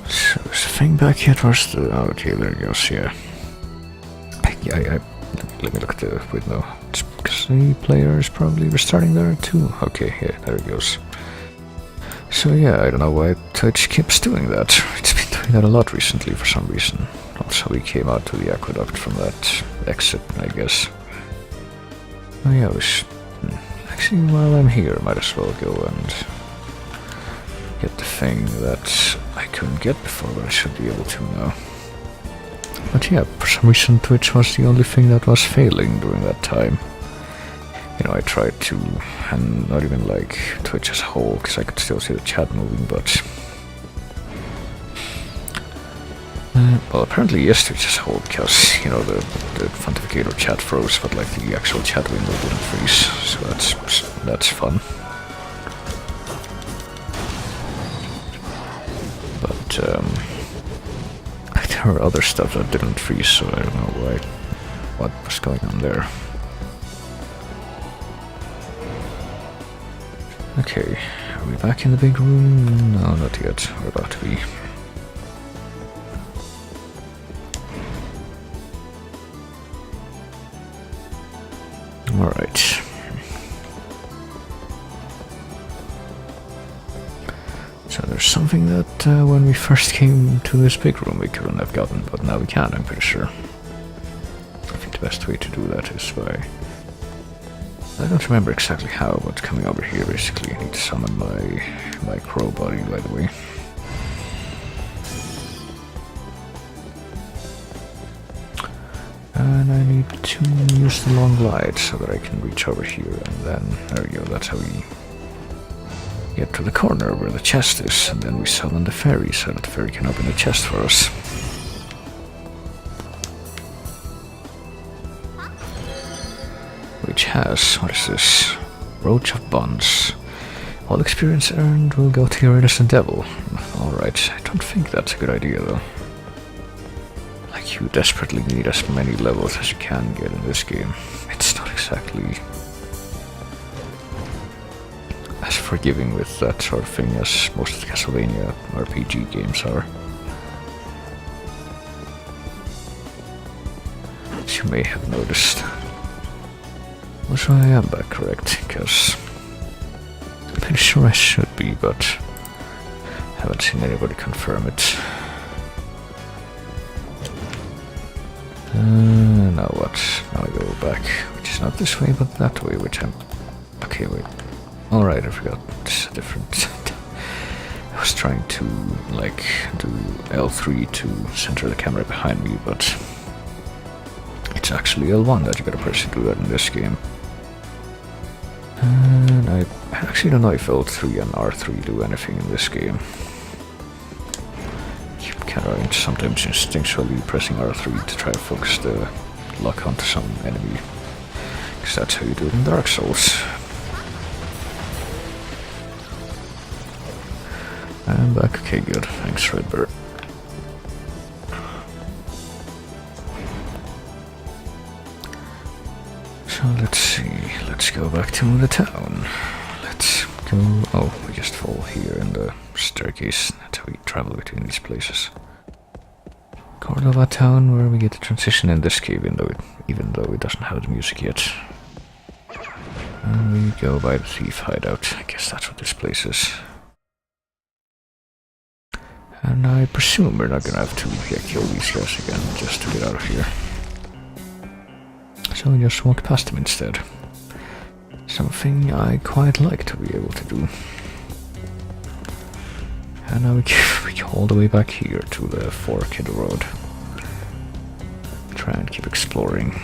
So is the thing back yet? Where's the... Oh, okay, there it goes, yeah. Yeah, let me look at the... Wait, no. It's because the player is probably restarting there too. Okay, yeah, there it goes. So yeah, I don't know why Twitch keeps doing that. It's been doing that a lot recently for some reason. Also, we came out to the aqueduct from that exit, I guess. Oh yeah, actually, while I'm here, I might as well go and get the thing that I couldn't get before, but I should be able to now. But yeah, for some reason Twitch was the only thing that was failing during that time. You know, I tried to, and not even like Twitch as a whole, because I could still see the chat moving, but... well, apparently yes, Twitch as a whole, because, you know, the Pontificator chat froze, but like the actual chat window didn't freeze, so that's fun. But, there were other stuff that didn't freeze, so I don't know what was going on there. Okay, are we back in the big room? No, not yet. We're about to be. Alright. So there's something that when we first came to this big room we couldn't have gotten, but now we can, I'm pretty sure. I think the best way to do that is by... I don't remember exactly how, but coming over here basically I need to summon my crow body, by the way. And I need to use the long glide so that I can reach over here, and then, there we go, that's how we get to the corner where the chest is, and then we summon the fairy so that the fairy can open the chest for us. Which has, what is this? Roach of Bonds. All experience earned will go to your innocent devil. Alright, I don't think that's a good idea though. Like, you desperately need as many levels as you can get in this game. It's not exactly as forgiving with that sort of thing as most of the Castlevania RPG games are. As you may have noticed. Also, I am back, correct? Because I'm pretty sure I should be, but haven't seen anybody confirm it. Now what? Now I go back, which is not this way, but that way, which I'm... Okay, wait. Alright, I forgot. This is a different... I was trying to, like, do L3 to center the camera behind me, but it's actually L1 that you gotta press to do that in this game. And I actually don't know if L3 and R3 do anything in this game. You can sometimes instinctually pressing R3 to try to focus the lock onto some enemy, because that's how you do it in Dark Souls. I'm back, okay, good. Thanks, Redbird. So let's see, let's go back to the town. Let's go... Oh, we just fall here in the staircase. That's how we travel between these places. Cordova town, where we get to transition in this cave, even though it doesn't have the music yet. And we go by the thief hideout. I guess that's what this place is. And I presume we're not gonna have to kill these guys again just to get out of here. So we just walk past them instead. Something I quite like to be able to do. And now we go all the way back here to the fork in the road. Try and keep exploring.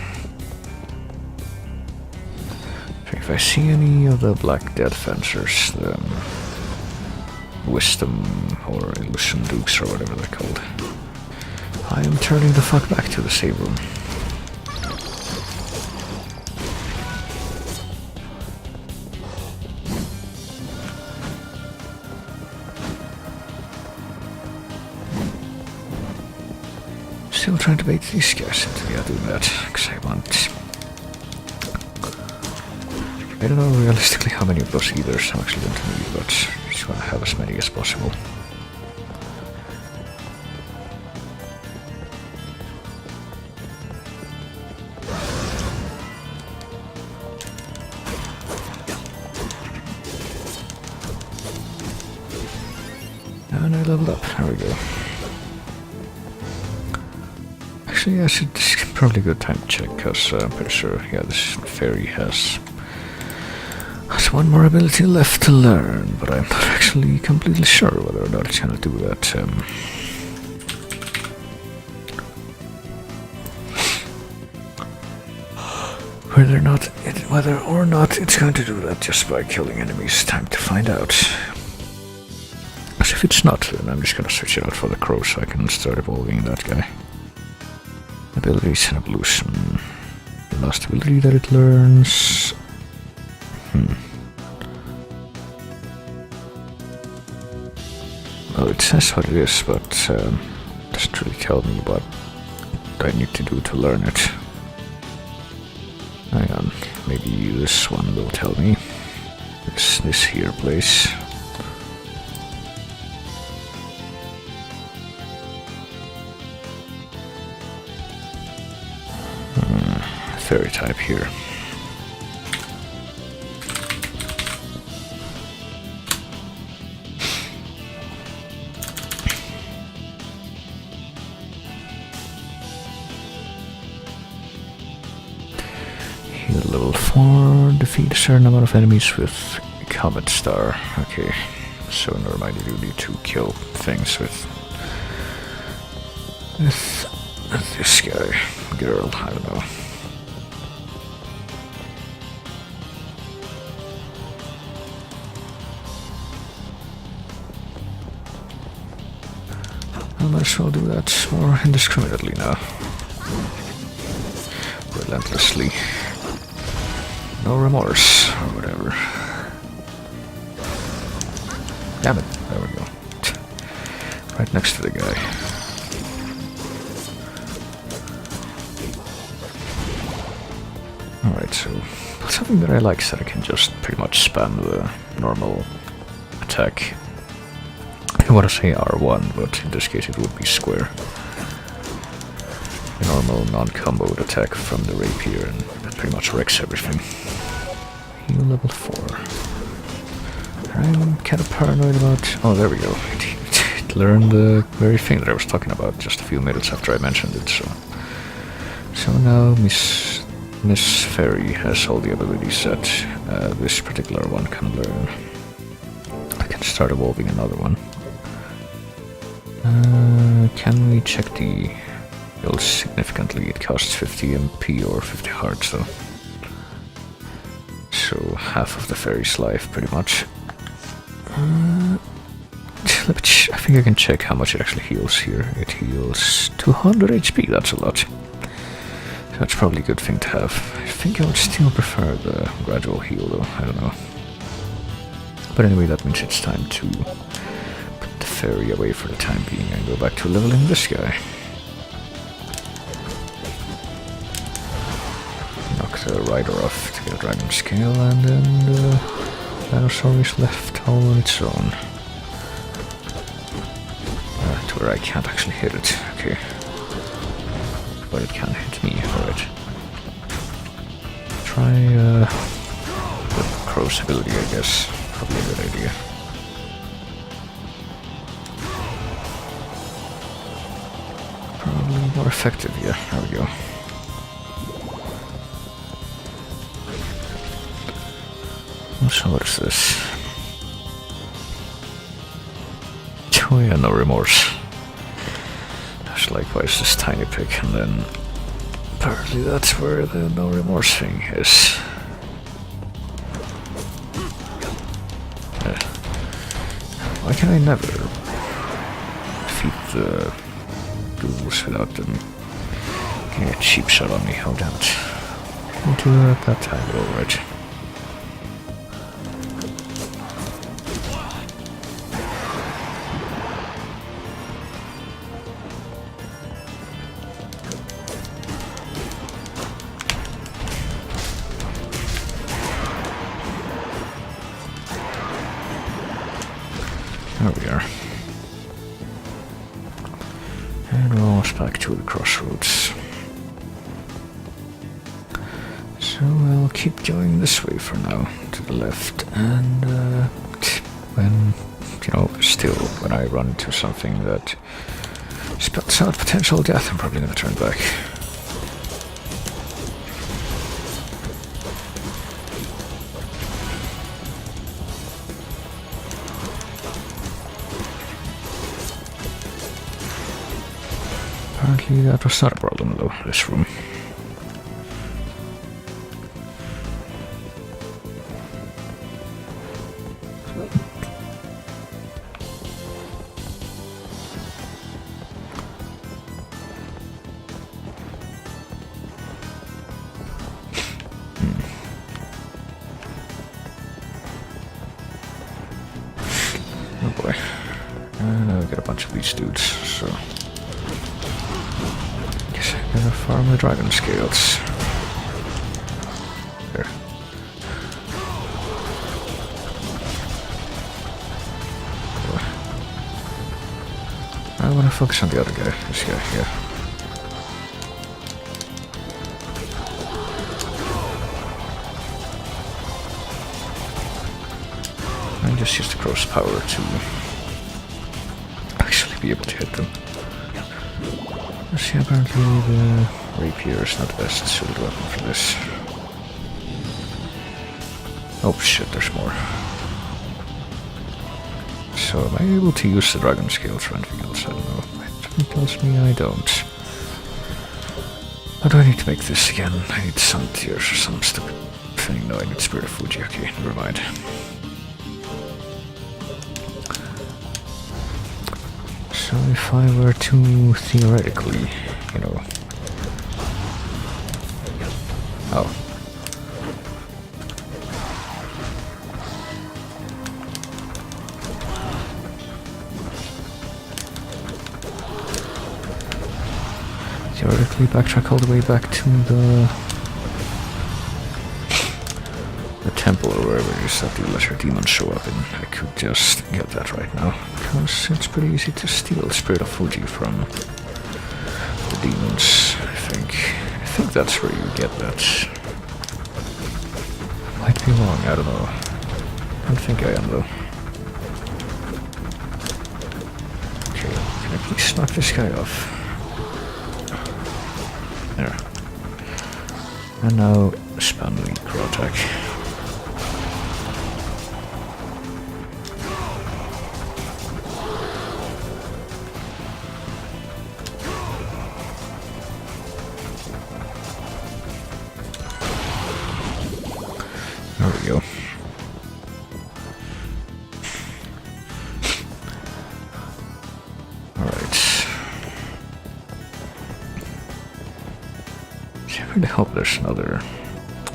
If I see any of the Black Dead fencers, the Wisdom or Illusion Dukes or whatever they're called, I am turning the fuck back to the save room. Still trying to bait these guys into doing that, because I want I don't know realistically how many of those healers I'm actually going to need, but just want to have as many as possible. And I leveled up, there we go. Actually, this is probably a good time to check, because I'm pretty sure, yeah, this fairy has one more ability left to learn, but I'm not actually completely sure whether or not it's gonna do that. Whether or not it's going to do that just by killing enemies, time to find out. Because if it's not, then I'm just gonna switch it out for the crow so I can start evolving that guy. Abilities and evolution. The last ability that it learns. Well, it says what it is, but doesn't really tell me what I need to do to learn it. Hang on, maybe this one will tell me. This here place. Fairy type here. Heal level 4, defeat a certain amount of enemies with Comet Star. Okay, so never mind, you do need to kill things with this guy, girl, I don't know. I might as well do that more indiscriminately now. Relentlessly. No remorse, or whatever. Damn it, there we go. Right next to the guy. Alright, so something that I like is that I can just pretty much spam the normal attack. I want to say R1, but in this case it would be square. A normal non-comboed attack from the rapier, and that pretty much wrecks everything. Heal level 4. I'm kind of paranoid about... Oh, there we go. It learned the very thing that I was talking about just a few minutes after I mentioned it, so now Miss Fairy has all the abilities that this particular one can learn. I can start evolving another one. Can we check the heals significantly? It costs 50 MP or 50 hearts though. So half of the fairy's life pretty much. I think I can check how much it actually heals here. It heals 200 HP, that's a lot. So that's probably a good thing to have. I think I would still prefer the gradual heal though, I don't know. But anyway, that means it's time to fairy away for the time being and go back to leveling this guy. Knock the rider off to get a dragon scale, and then the dinosaur is left all on its own. To where I can't actually hit it, okay. But it can hit me, alright. Try the crow's ability, I guess. Probably a good idea. More effective, yeah, there we go. So what is this? Oh yeah, no remorse. There's likewise this tiny pick, and then apparently that's where the no remorse thing is. Why can I never defeat the ghouls without them getting a cheap shot on me? Oh damn it. I'll do that that time, alright. There we are. And we're almost back to the crossroads. So I'll keep going this way for now, to the left, and when, still, when I run into something that spells out potential death, I'm probably gonna turn back. Apparently that was not a problem though, this room. Oh boy. And I'll get a bunch of these dudes, so... guess I gotta farm the dragon scales. There. I wanna focus on the other guy, this guy here. And just use the crow's power to actually be able to hit them. See, apparently the rapier is not the best suited weapon for this. Oh shit, there's more. So am I able to use the dragon scales for anything else? I don't know. It tells me I don't. How do I need to make this again? I need sun tears or some stupid thing. No, I need Spirit of Fuji. Okay, never mind. So if I were to theoretically, Oh. Theoretically backtrack all the way back to the temple or wherever you said the lesser demons show up, and I could just get that right now. Because it's pretty easy to steal Spirit of Fuji from the demons, I think. I think that's where you get that. Might be wrong, I don't know. I don't think I am though. Okay, can I please knock this guy off? There. And now spam the crow attack. There we go. Alright. I really hope there's another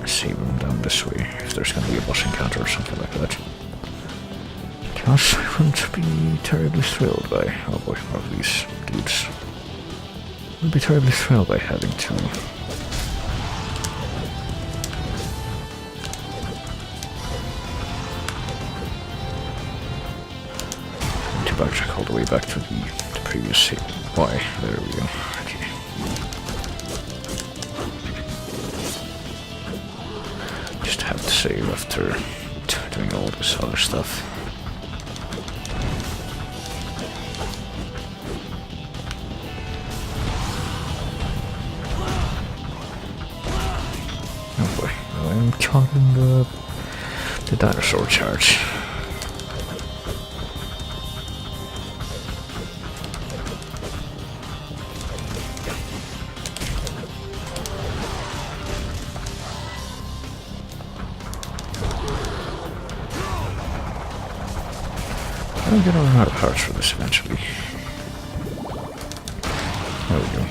save room down this way, if there's gonna be a boss encounter or something like that. Because I wouldn't be terribly thrilled by... oh boy, more of these dudes. I wouldn't be terribly thrilled by having to... backtrack all the way back to the previous save. Why? There we go. Okay. Just have to save after doing all this other stuff. Oh boy, I'm caught in the dinosaur charge. I'm gonna run out of hearts for this eventually. There we go.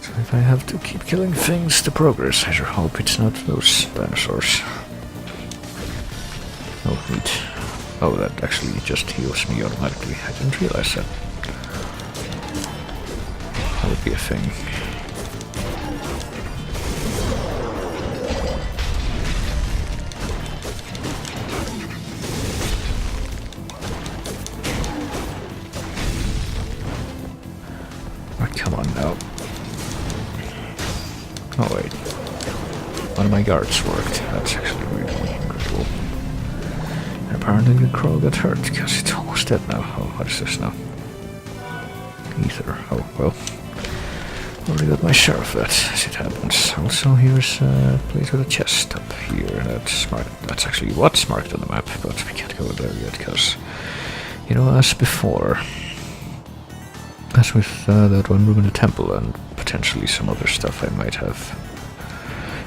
So if I have to keep killing things to progress, I sure hope it's not those dinosaurs. Oh, neat. Oh, that actually just heals me automatically. I didn't realize that. That would be a thing. Come on now. Oh wait. One of my guards worked. That's actually really incredible. And apparently the crow got hurt because it's almost dead now. Oh, what is this now? Ether. Oh, well. Already got my share of that, as it happens. Also, here's a place with a chest up here. That's marked. That's actually what's marked on the map, but we can't go there yet because, you know, as before, as with that one room in the temple and potentially some other stuff I might have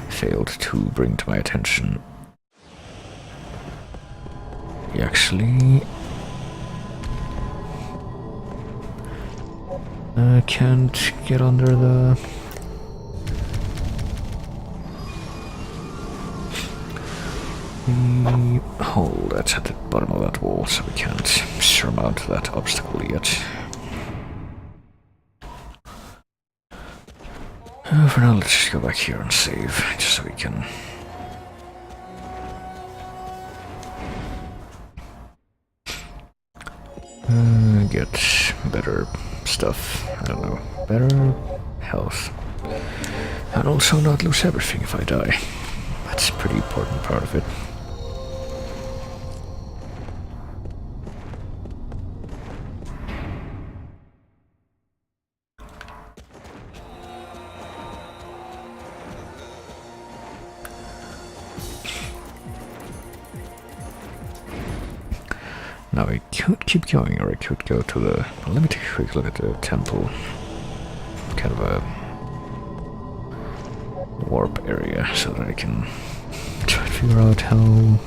failed to bring to my attention. He actually can't get under the hole that's at the bottom of that wall, so we can't surmount that obstacle yet. For now, let's just go back here and save, just so we can get better stuff. I don't know, better health, and also not lose everything if I die. That's a pretty important part of it. Now I could keep going, or I could go to the... Well, let me take a quick look at the temple. Kind of a warp area, so that I can try to figure out how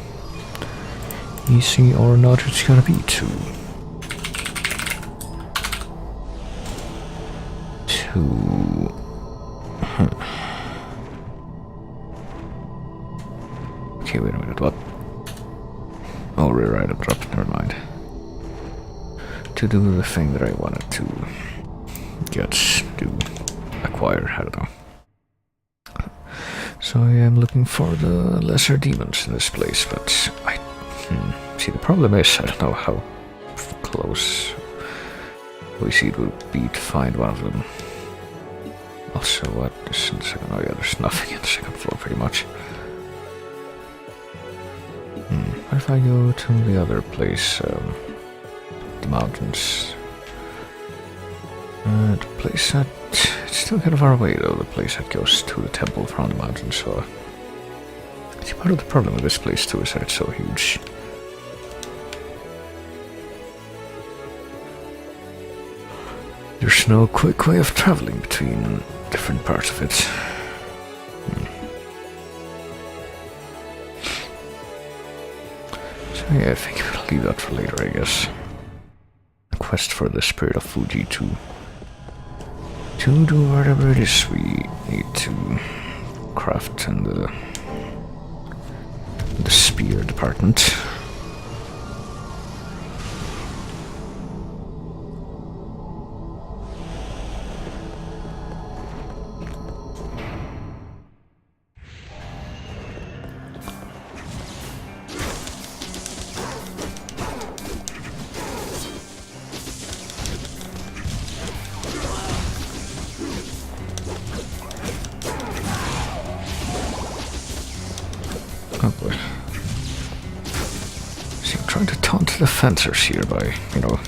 easy or not it's gonna be to Okay, wait a minute, what? Oh, rear item drop, never mind. To do the thing that I wanted to acquire, I don't know. So I am looking for the lesser demons in this place, but see, the problem is I don't know how close we see it would be to find one of them. Also, what is in the second? Oh yeah, there's nothing in the second floor pretty much. What if I go to the other place, the mountains? The place that... It's still kind of far away though, the place that goes to the temple from the mountains, so... See, part of the problem with this place too is that it's so huge. There's no quick way of traveling between different parts of it. So yeah, I think we'll leave that for later, I guess. A quest for the Spirit of Fuji to do whatever it is we need to craft in the spear department. Oh boy. See, I'm trying to taunt the fencers here by, you know,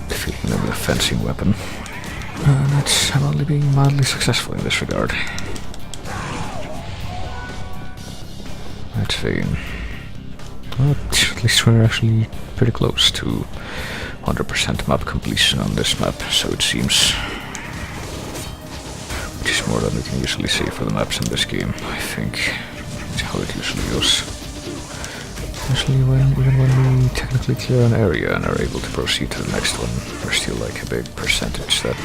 defeating them with a fencing weapon. I'm only being mildly successful in this regard. That's vain. But at least we're actually pretty close to 100% map completion on this map, so it seems. Which is more than we can usually say for the maps in this game, I think. That's how it usually goes. Especially even when we technically clear an area and are able to proceed to the next one, there's still like a big percentage that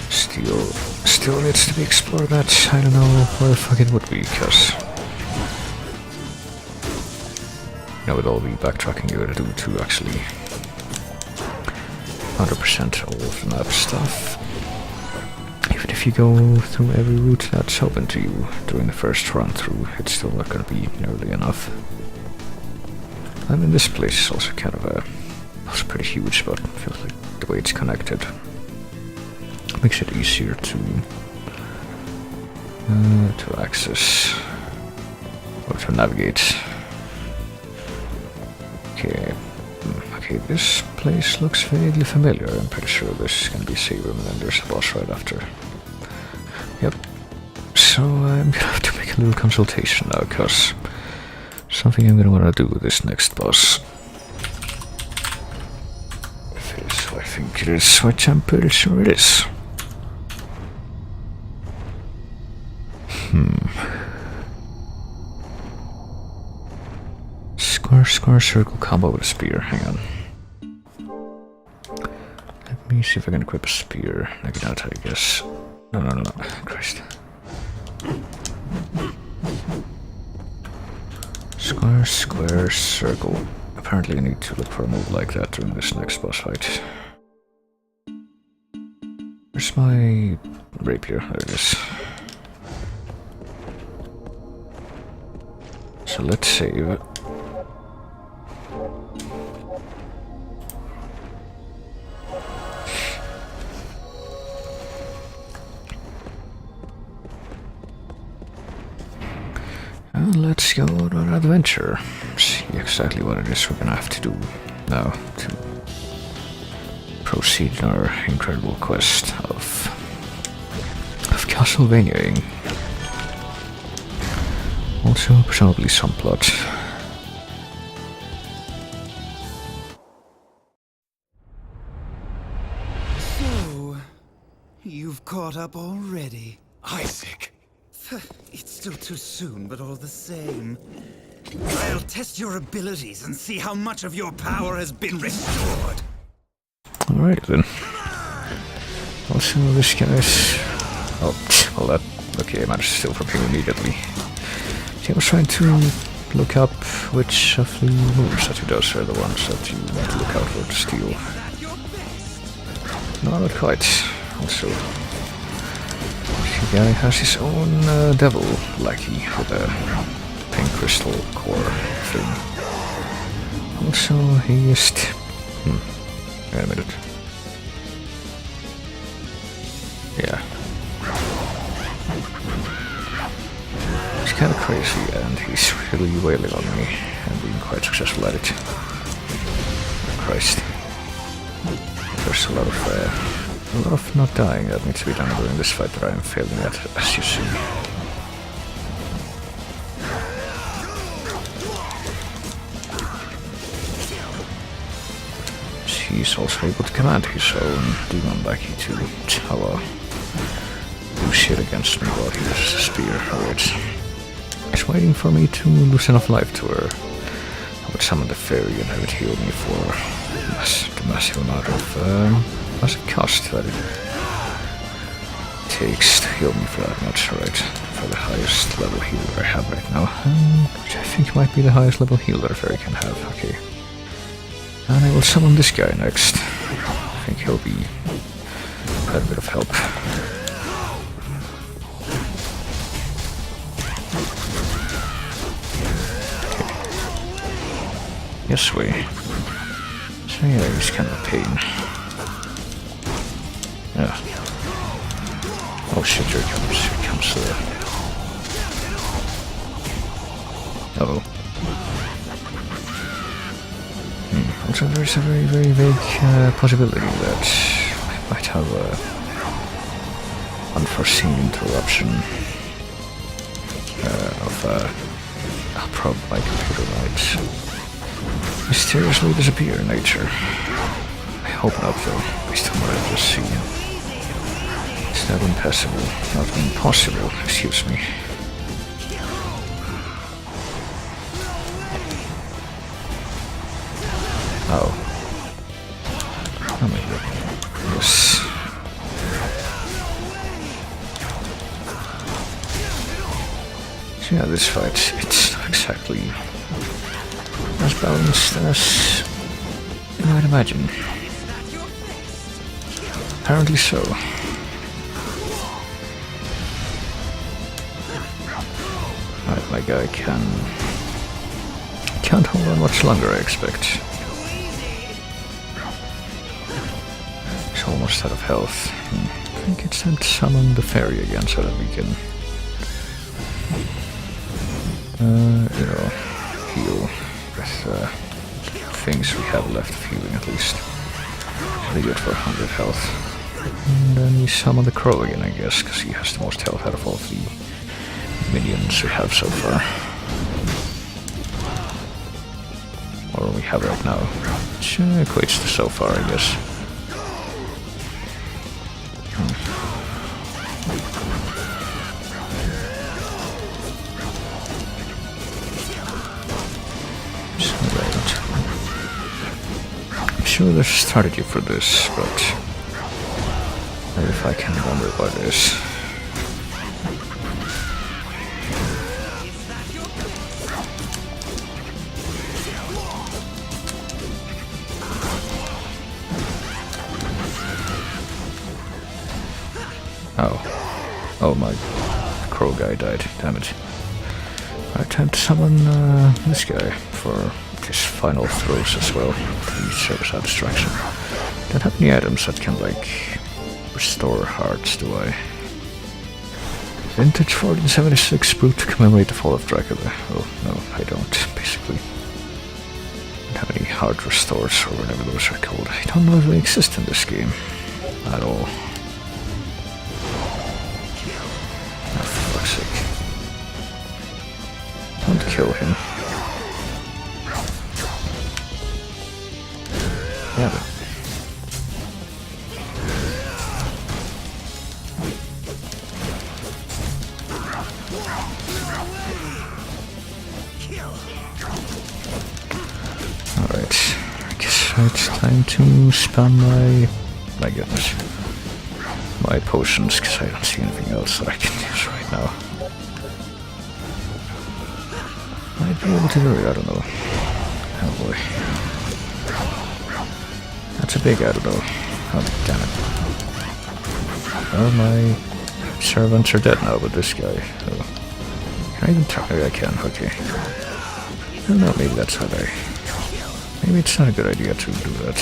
still needs to be explored. That I don't know where the fuck it would be, because you know, with all the backtracking you gotta do to actually 100% all of the map stuff. Even if you go through every route that's open to you during the first run through, it's still not gonna be nearly enough. I mean, this place is also kind of also pretty huge, but it feels like the the way it's connected. Makes it easier to access or to navigate. Okay. Okay, this place looks vaguely familiar. I'm pretty sure this can be save room, and then there's a boss right after. Yep. So I'm gonna have to make a little consultation now, cause something I'm gonna wanna do with this next boss. If it is who I think it is, which I'm pretty sure it is. Square, circle combo with a spear. Hang on. Let me see if I can equip a spear. I cannot, I guess. No. Christ. Square, circle. Apparently I need to look for a move like that during this next boss fight. Where's my rapier? There it is. So let's save it. Let's go on an adventure. See exactly what it is we're gonna have to do now to proceed in our incredible quest of Castlevaniaing. Also, presumably some plot. So, you've caught up already, Isaac. It's still too soon, but all the same. I'll test your abilities and see how much of your power has been restored. Alright then. Also, this guy's... Oh, well that... Okay, I managed to steal from him immediately. See, I was trying to look up which of the moves that he does are the ones that you want to look out for to steal. No, not quite. Also... The guy has his own devil lackey with a pink crystal core thing. Also, he used... Wait a minute. Yeah. He's kind of crazy and he's really wailing on me and being quite successful at it. Christ. There's a lot of not dying that needs to be done during this fight that I am failing at, as you see. He's also able to command his own demon lackey to tower. Do shit against me while he uses a spear. Alright. He's waiting for me to lose enough life to her. I would summon the fairy and have it heal me for the massive amount of massive cost that it takes to heal me for that much, right? For the highest level heal I have right now. Which I think might be the highest level heal that a fairy can have, okay. And I will summon this guy next. I think he'll be quite a bit of help. Okay. Yes, we. So yeah, he's kind of a pain. Yeah. Oh shit, here it comes Uh-oh. Also, there's a very vague possibility that I might have unforeseen interruption of a probe my computer might mysteriously disappear in nature. I hope not, though, based on what I just seen. It's not impossible, excuse me. Oh. Oh my god. Yes. So yeah, this fight, it's not exactly as balanced as you might imagine. Apparently so. Alright, my guy can't hold on much longer, I expect. almost out of health. I think it's time to summon the fairy again so that we can, heal with things we have left of healing at least. Really good for 100 health. And then we summon the crow again, I guess, because he has the most health out of all of the minions we have so far. Or we have right now, which equates to so far, I guess. I'm sure there's a strategy for this, but if I can remember what it is. Oh my crow guy died, damn it. Alright, time to summon this guy for his final throws as well. He serves our distraction. Don't have any items that can like restore hearts, do I? Vintage 1476 brute to commemorate the fall of Dracula. Oh no, I don't, basically. Don't have any heart restores or whatever those are called. I don't know if they exist in this game at all. Don't kill him. Damn it. Alright, I guess it's time to spam my goodness. My potions, because I don't see anything else that I can use right now. Might be able to do it, I don't know. Oh boy. That's a big I don't know. Oh damn it. Oh, my servants are dead now with this guy. Oh. Can I even try? I can, okay. I don't know, maybe that's how they... Maybe it's not a good idea to do that.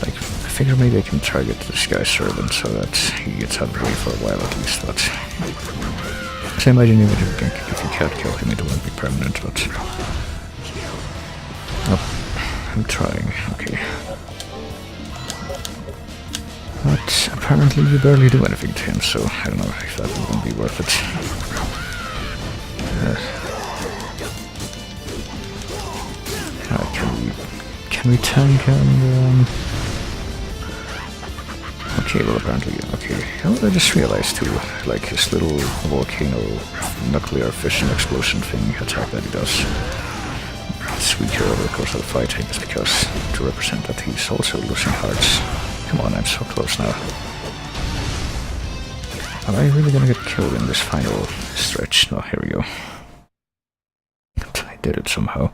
Like, I figure maybe I can target this guy's servant so that he gets out of the way for a while at least, but... So I imagine even if you can't kill him, it won't be permanent, but... Oh, I'm trying, okay. But apparently you barely do anything to him, so I don't know if that won't be worth it. Can we tank and... Okay, well apparently, okay. Oh, I just realized too, like his little volcano nuclear fission explosion thing attack that he does. It's weaker over the course of the fight, I guess, because to represent that he's also losing hearts. Come on, I'm so close now. Am I really gonna get killed in this final stretch? No, here we go. I did it somehow.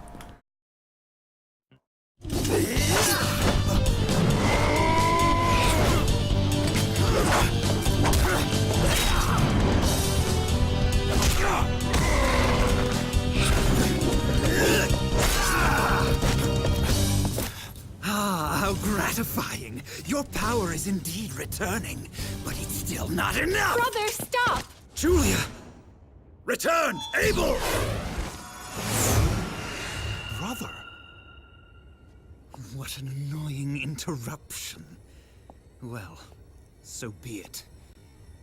How gratifying! Your power is indeed returning, but it's still not enough! Brother, stop! Julia! Return! Abel! Brother? What an annoying interruption. Well, so be it.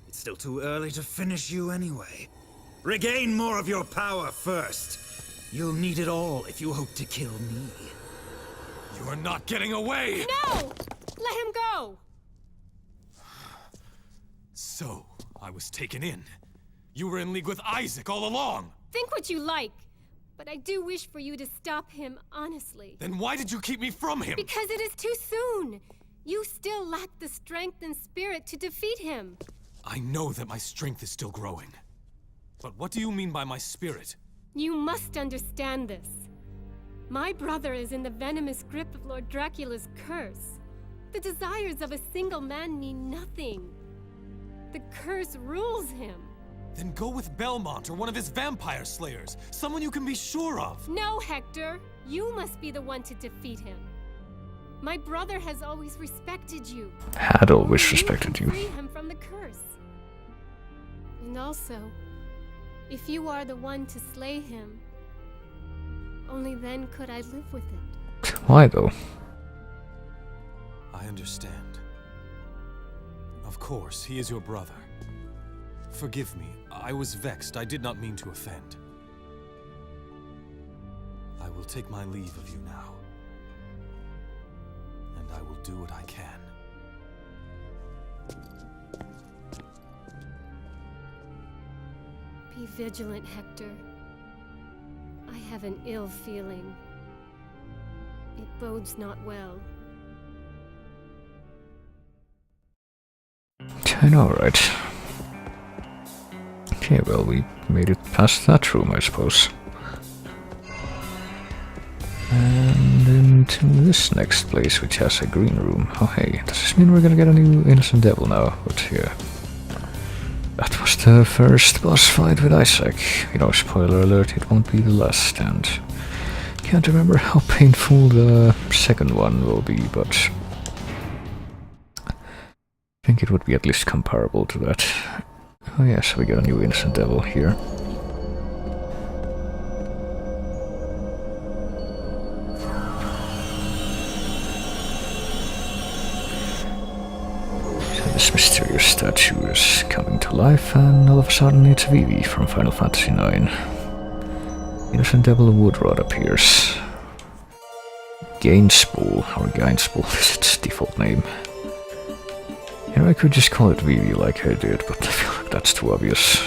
It's still too early to finish you anyway. Regain more of your power first. You'll need it all if you hope to kill me. You are not getting away! No! Let him go! So, I was taken in. You were in league with Isaac all along! Think what you like, but I do wish for you to stop him, honestly. Then why did you keep me from him? Because it is too soon! You still lack the strength and spirit to defeat him. I know that my strength is still growing. But what do you mean by my spirit? You must understand this. My brother is in the venomous grip of Lord Dracula's curse. The desires of a single man mean nothing. The curse rules him. Then go with Belmont or one of his vampire slayers. Someone you can be sure of. No, Hector. You must be the one to defeat him. My brother has always respected you. Had always Only respected can you. Free him from the curse. And also, if you are the one to slay him, only then could I live with it. Why though? I understand. Of course, he is your brother. Forgive me, I was vexed. I did not mean to offend. I will take my leave of you now. And I will do what I can. Be vigilant, Hector. I have an ill feeling. It bodes not well. I know, right? Okay, well, we made it past that room, I suppose. And into this next place, which has a green room. Oh hey, does this mean we're gonna get a new Innocent Devil now? But yeah. That was the first boss fight with Isaac. You know, spoiler alert, it won't be the last, and can't remember how painful the second one will be, but I think it would be at least comparable to that. Oh yeah, so we got a new Innocent Devil here. This mysterious statue is coming to life, and all of a sudden it's Vivi from Final Fantasy IX. Innocent Devil Woodrod appears. Gainspool, or Gainspool is its default name. You know, I could just call it Vivi like I did, but I feel like that's too obvious.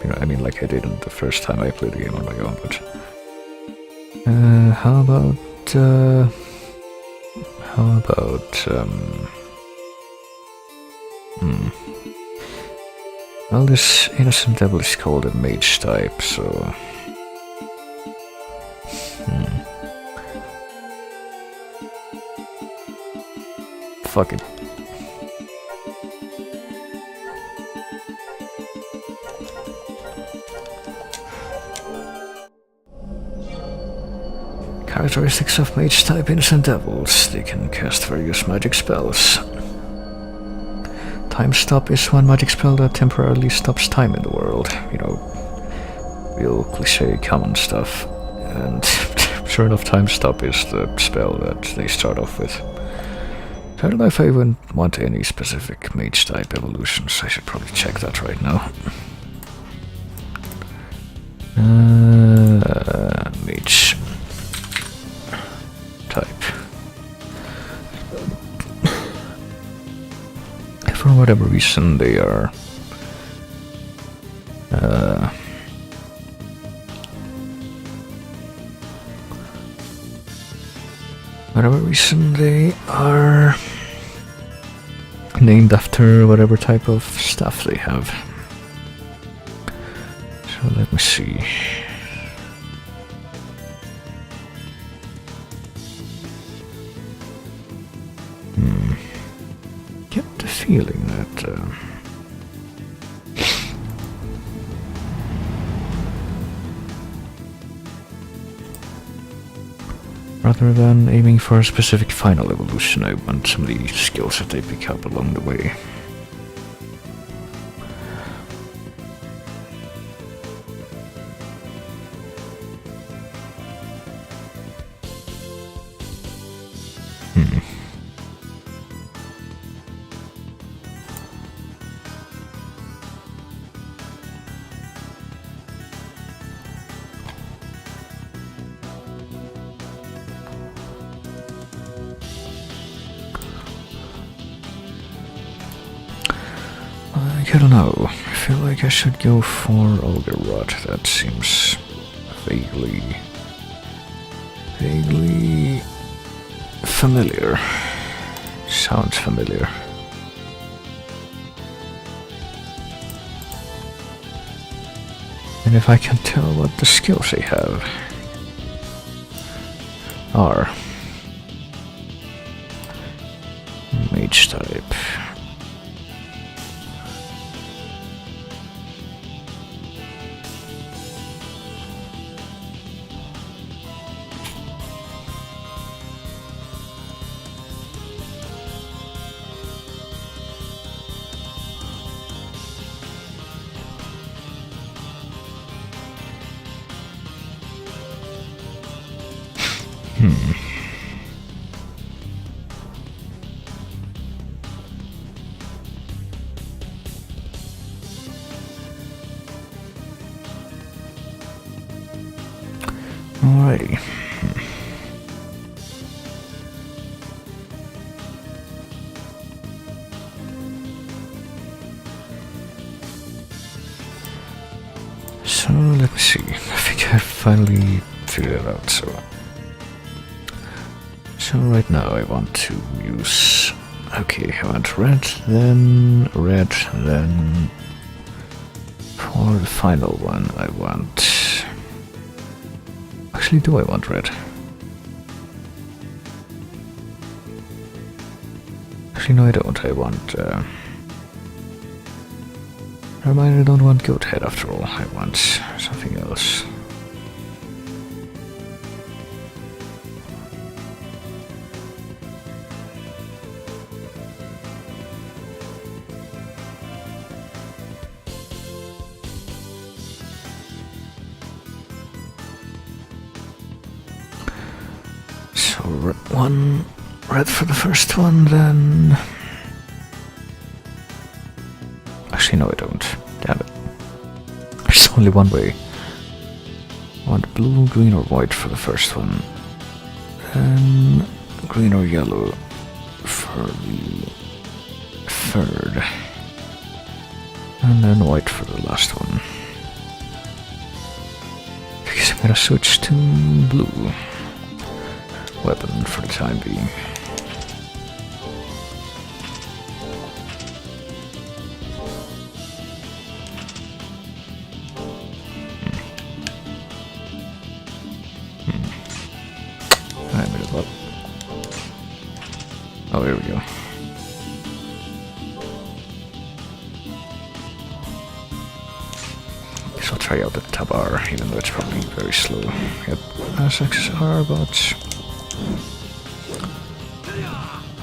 You know, I mean, like I did the first time I played the game on my own, but... how about, well, this Innocent Devil is called a mage type, so... Fuck it. Characteristics of mage type Innocent Devils. They can cast various magic spells. Time stop is one magic spell that temporarily stops time in the world. You know, real cliche common stuff. And sure enough, time stop is the spell that they start off with. I don't know if I even want any specific mage type evolutions. I should probably check that right now. Mage type. For whatever reason, they are named after whatever type of stuff they have. So let me see. Get the feeling that rather than aiming for a specific final evolution, I want some of the skills that they pick up along the way. I don't know, I feel like I should go for Ogre Rod. That seems vaguely familiar. Sounds familiar. And if I can tell what the skills they have are. Mage type. Alrighty. So let me see. I think I finally figured it out. So right now I want to use. Okay, I want red, then for the final one I want. Actually, do I want red? Actually, no, I don't. I want. Never mind, I don't want goat head after all. I want something else. So one red for the first one, then. Actually, no, I don't. Damn it. There's only one way. I want blue, green, or white for the first one. Then green or yellow for the third. And then white for the last one. Because I'm gonna switch to blue weapon for the time being. Oh, here we go. Guess I'll try out the Tabar, even though it's probably very slow. Yep, as XR, but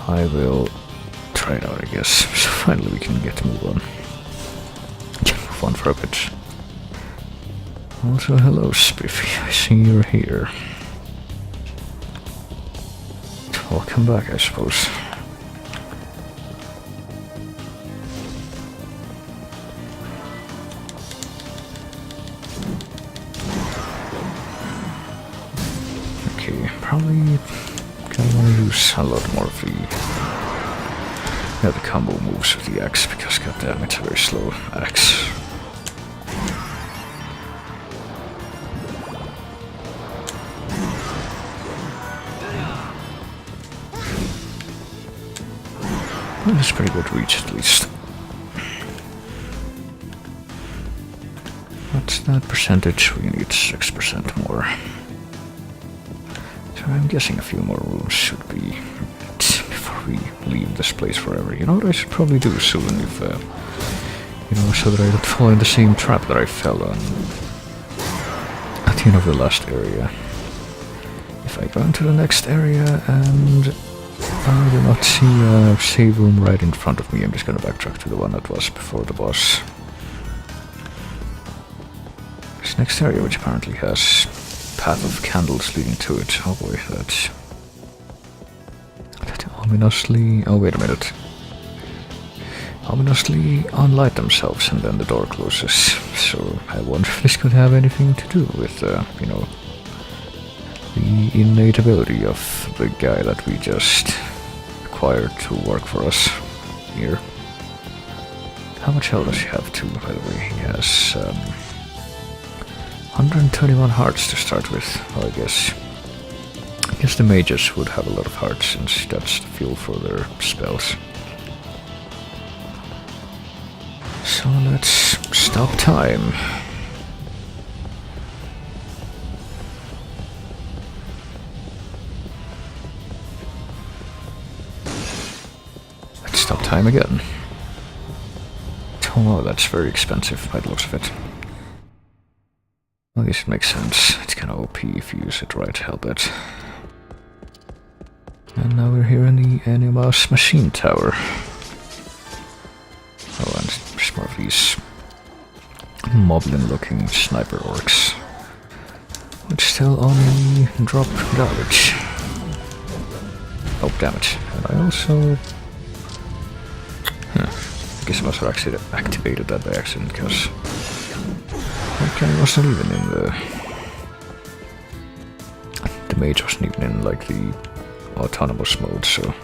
I will try it out, I guess. So finally we can get to move on. Move on for a bit. Also, hello, Spiffy. I see you're here. Welcome back, I suppose. Okay, probably gonna want to use a lot more of the combo moves with the axe, because goddamn, it's a very slow axe. Well, it's pretty good reach, at least. What's that percentage? We need 6% more. So I'm guessing a few more rooms should be before we leave this place forever. You know what I should probably do soon, if you know, so that I don't fall in the same trap that I fell on at the end of the last area. If I go into the next area and I do not see a save room right in front of me, I'm just gonna backtrack to the one that was before the boss. This next area, which apparently has path of candles leading to it. Oh boy, that ominously... Oh, wait a minute. Ominously unlight themselves and then the door closes. So I wonder if this could have anything to do with, you know, the innate ability of the guy that we just acquired to work for us here. How much health does he have too, by the way? He has 121 hearts to start with. Well, I guess the mages would have a lot of hearts, since that's the fuel for their spells. So let's stop time. Stop time again. Oh wow, that's very expensive by the looks of it. I guess it makes sense. It's kinda OP if you use it right, I'll bet. And now we're here in the Animus Machine Tower. Oh, and there's more of these moblin-looking sniper orcs, which still only drop garbage. Oh, damn it. And I also... I guess I must have actually activated that by accident, because that guy wasn't even in the mage wasn't even in like the autonomous mode, so.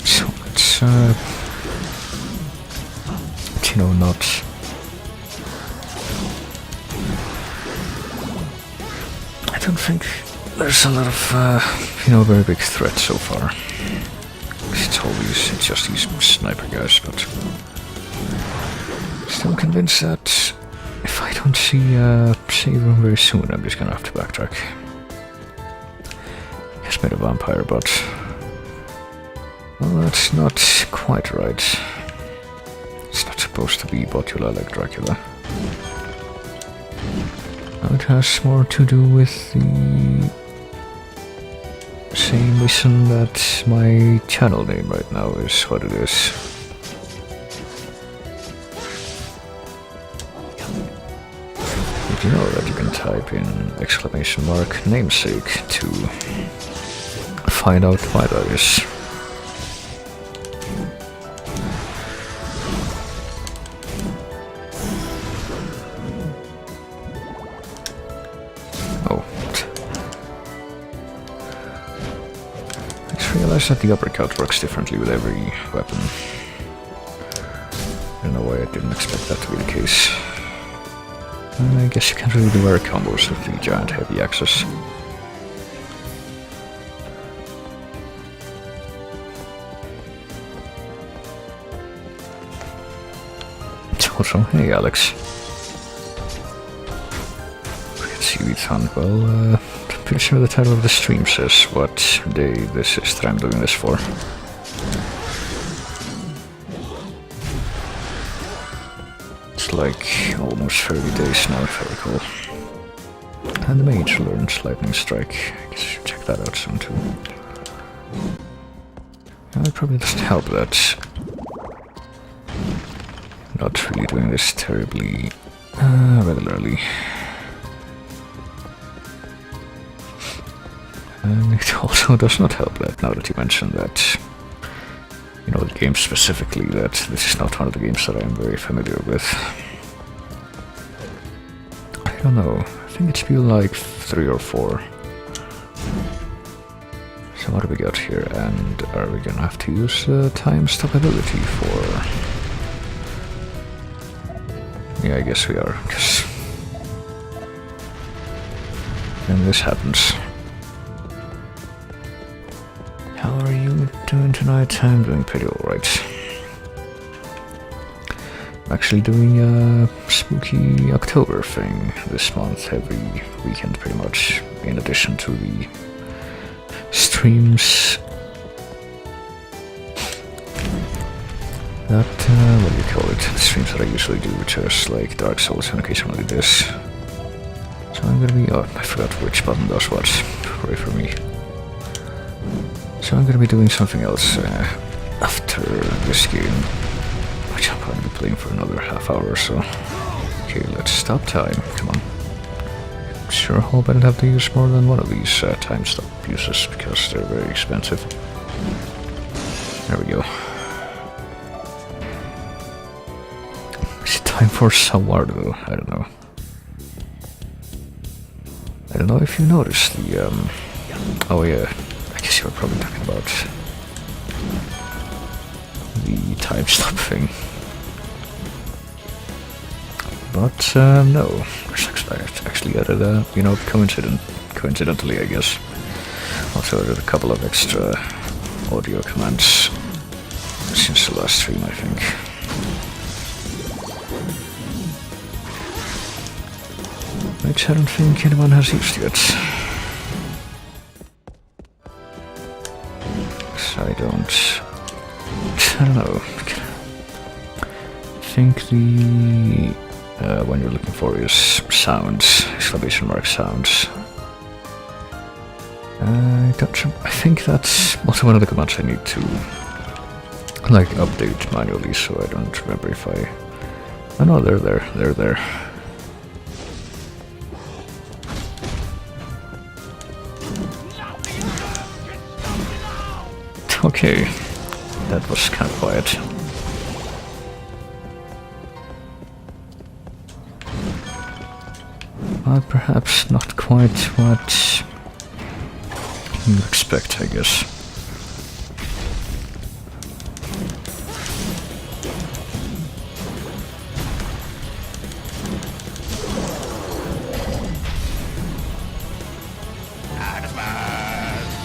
So it's you know, not I don't think there's a lot of you know, very big threats so far. It's just these sniper guys, but still convinced that if I don't see save room very soon, I'm just gonna have to backtrack. Yes, made a vampire, but well, that's not quite right. It's not supposed to be Botula like Dracula. It has more to do with the same reason that my channel name right now is what it is. Did you know that you can type in ! namesake to find out why that is? I realized that the uppercut works differently with every weapon. I don't know why I didn't expect that to be the case. I guess you can't really do air combos with the giant heavy axes. Also, hey Alex. Castlevaniathon, well, I'm pretty sure the title of the stream says what day this is that I'm doing this for. It's like almost 30 days now, if I recall. And the mage learned Lightning Strike. I guess I should check that out soon too. It probably doesn't help that not really doing this terribly regularly. And it also does not help that, now that you mentioned that, you know, the game specifically, that this is not one of the games that I'm very familiar with. I don't know, I think it's been like 3 or 4. So what do we got here, and are we gonna have to use time stop ability for... Yeah, I guess we are, because... And this happens. How are you doing tonight? I'm doing pretty alright. I'm actually doing a spooky October thing this month, every weekend pretty much, in addition to the streams that, what do you call it, the streams that I usually do, which is like Dark Souls and occasionally this. So I'm gonna be, oh, I forgot which button does what, pray for me. So I'm gonna be doing something else after this game, which I'll probably be playing for another half hour or so. Okay, let's stop time, come on. Sure hope I don't have to use more than one of these time stop uses, because they're very expensive. There we go. Is it time for Sawar though? I don't know. I don't know if you noticed the, oh yeah. I guess you were probably talking about the time stop thing. But no, I actually added a, you know, coincidentally I guess, also added a couple of extra audio commands since the last stream, I think. Which I don't think anyone has used yet. I don't know. I think the one you're looking for is sounds, exclamation mark sounds. I think that's also one of the commands I need to like update manually, so I don't remember if I... Oh no, they're there. Okay, that was kind of quiet. But perhaps not quite what you expect, I guess.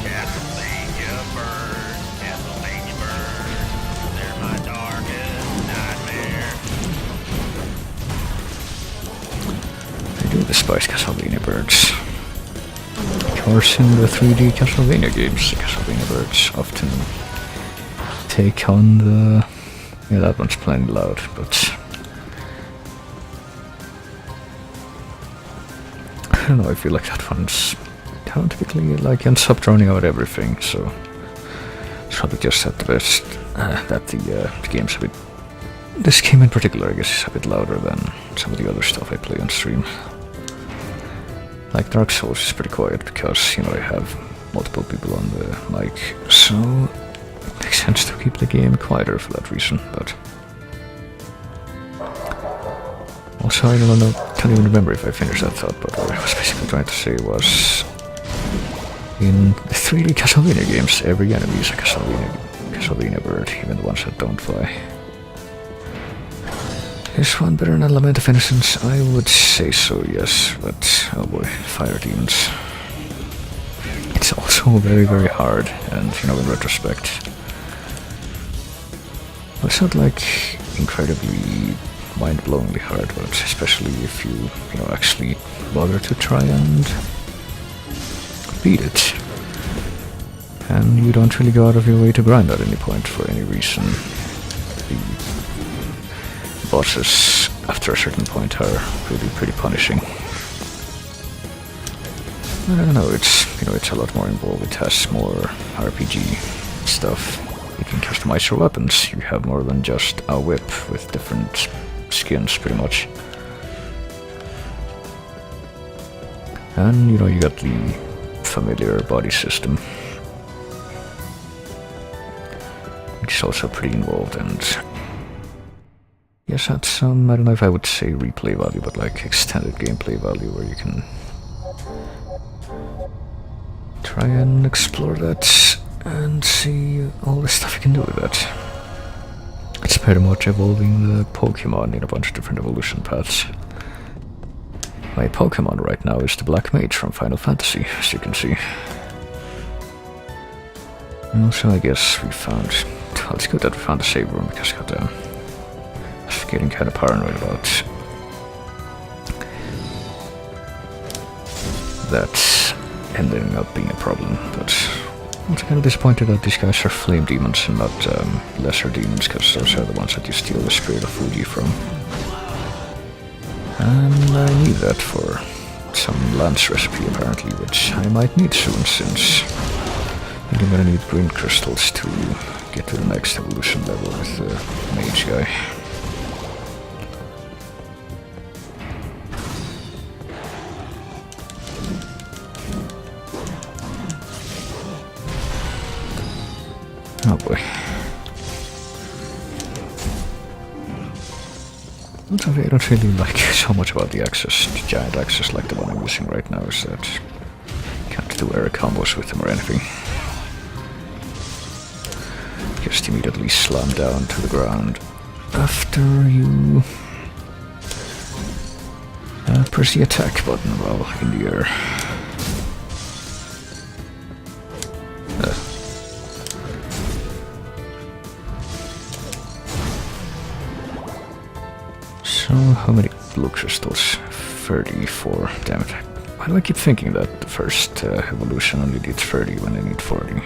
Castlevania bird, Castlevania bird. They're my darkest nightmare. I do despise Castlevania birds. Of course, in the 3D Castlevania games, the Castlevania birds often take on the... Yeah, that one's playing loud, but... I don't know, I feel like that one's kind of typically like ends up drowning out everything, so... It's probably just at the best that the game's a bit... This game in particular, I guess, is a bit louder than some of the other stuff I play on stream. Like Dark Souls is pretty quiet because, you know, I have multiple people on the mic, so it makes sense to keep the game quieter for that reason, but... Also, I don't know, can't even remember if I finished that thought, but what I was basically trying to say was... In the 3D Castlevania games, every enemy is a Castlevania bird, even the ones that don't fly. Is one better than Lament of Innocence? I would say so, yes, but oh boy, fire demons. It's also very, very hard, and you know, in retrospect, it's not like incredibly mind-blowingly hard, but especially if you know, actually bother to try and beat it. And you don't really go out of your way to grind at any point for any reason. The bosses, after a certain point, are really pretty punishing. I don't know, it's, you know, it's a lot more involved. It has more RPG stuff. You can customize your weapons. You have more than just a whip with different skins, pretty much. And, you know, you got the familiar body system, which is also pretty involved, and yes, that's some, I don't know if I would say replay value, but like extended gameplay value, where you can try and explore that and see all the stuff you can do with that. It's pretty much evolving the Pokemon in a bunch of different evolution paths. My Pokemon right now is the Black Mage from Final Fantasy, as you can see. And also, I guess we found... Well, it's good that we found the save room, because goddamn, I was getting kind of paranoid about that ending up being a problem, but I'm also kind of disappointed that these guys are flame demons and not lesser demons, because those are the ones that you steal the spirit of Fuji from. And I need that for some lance recipe apparently, which I might need soon, since I think I'm gonna need green crystals to get to the next evolution level with the mage guy. Oh boy. Something I don't really like so much about the axes, the giant axes like the one I'm using right now, is that you can't do air combos with them or anything. Just immediately slam down to the ground after you press the attack button while in the air. So, how many blue crystals? 34. Damn it. Why do I keep thinking that the first evolution only did 30 when I need 40?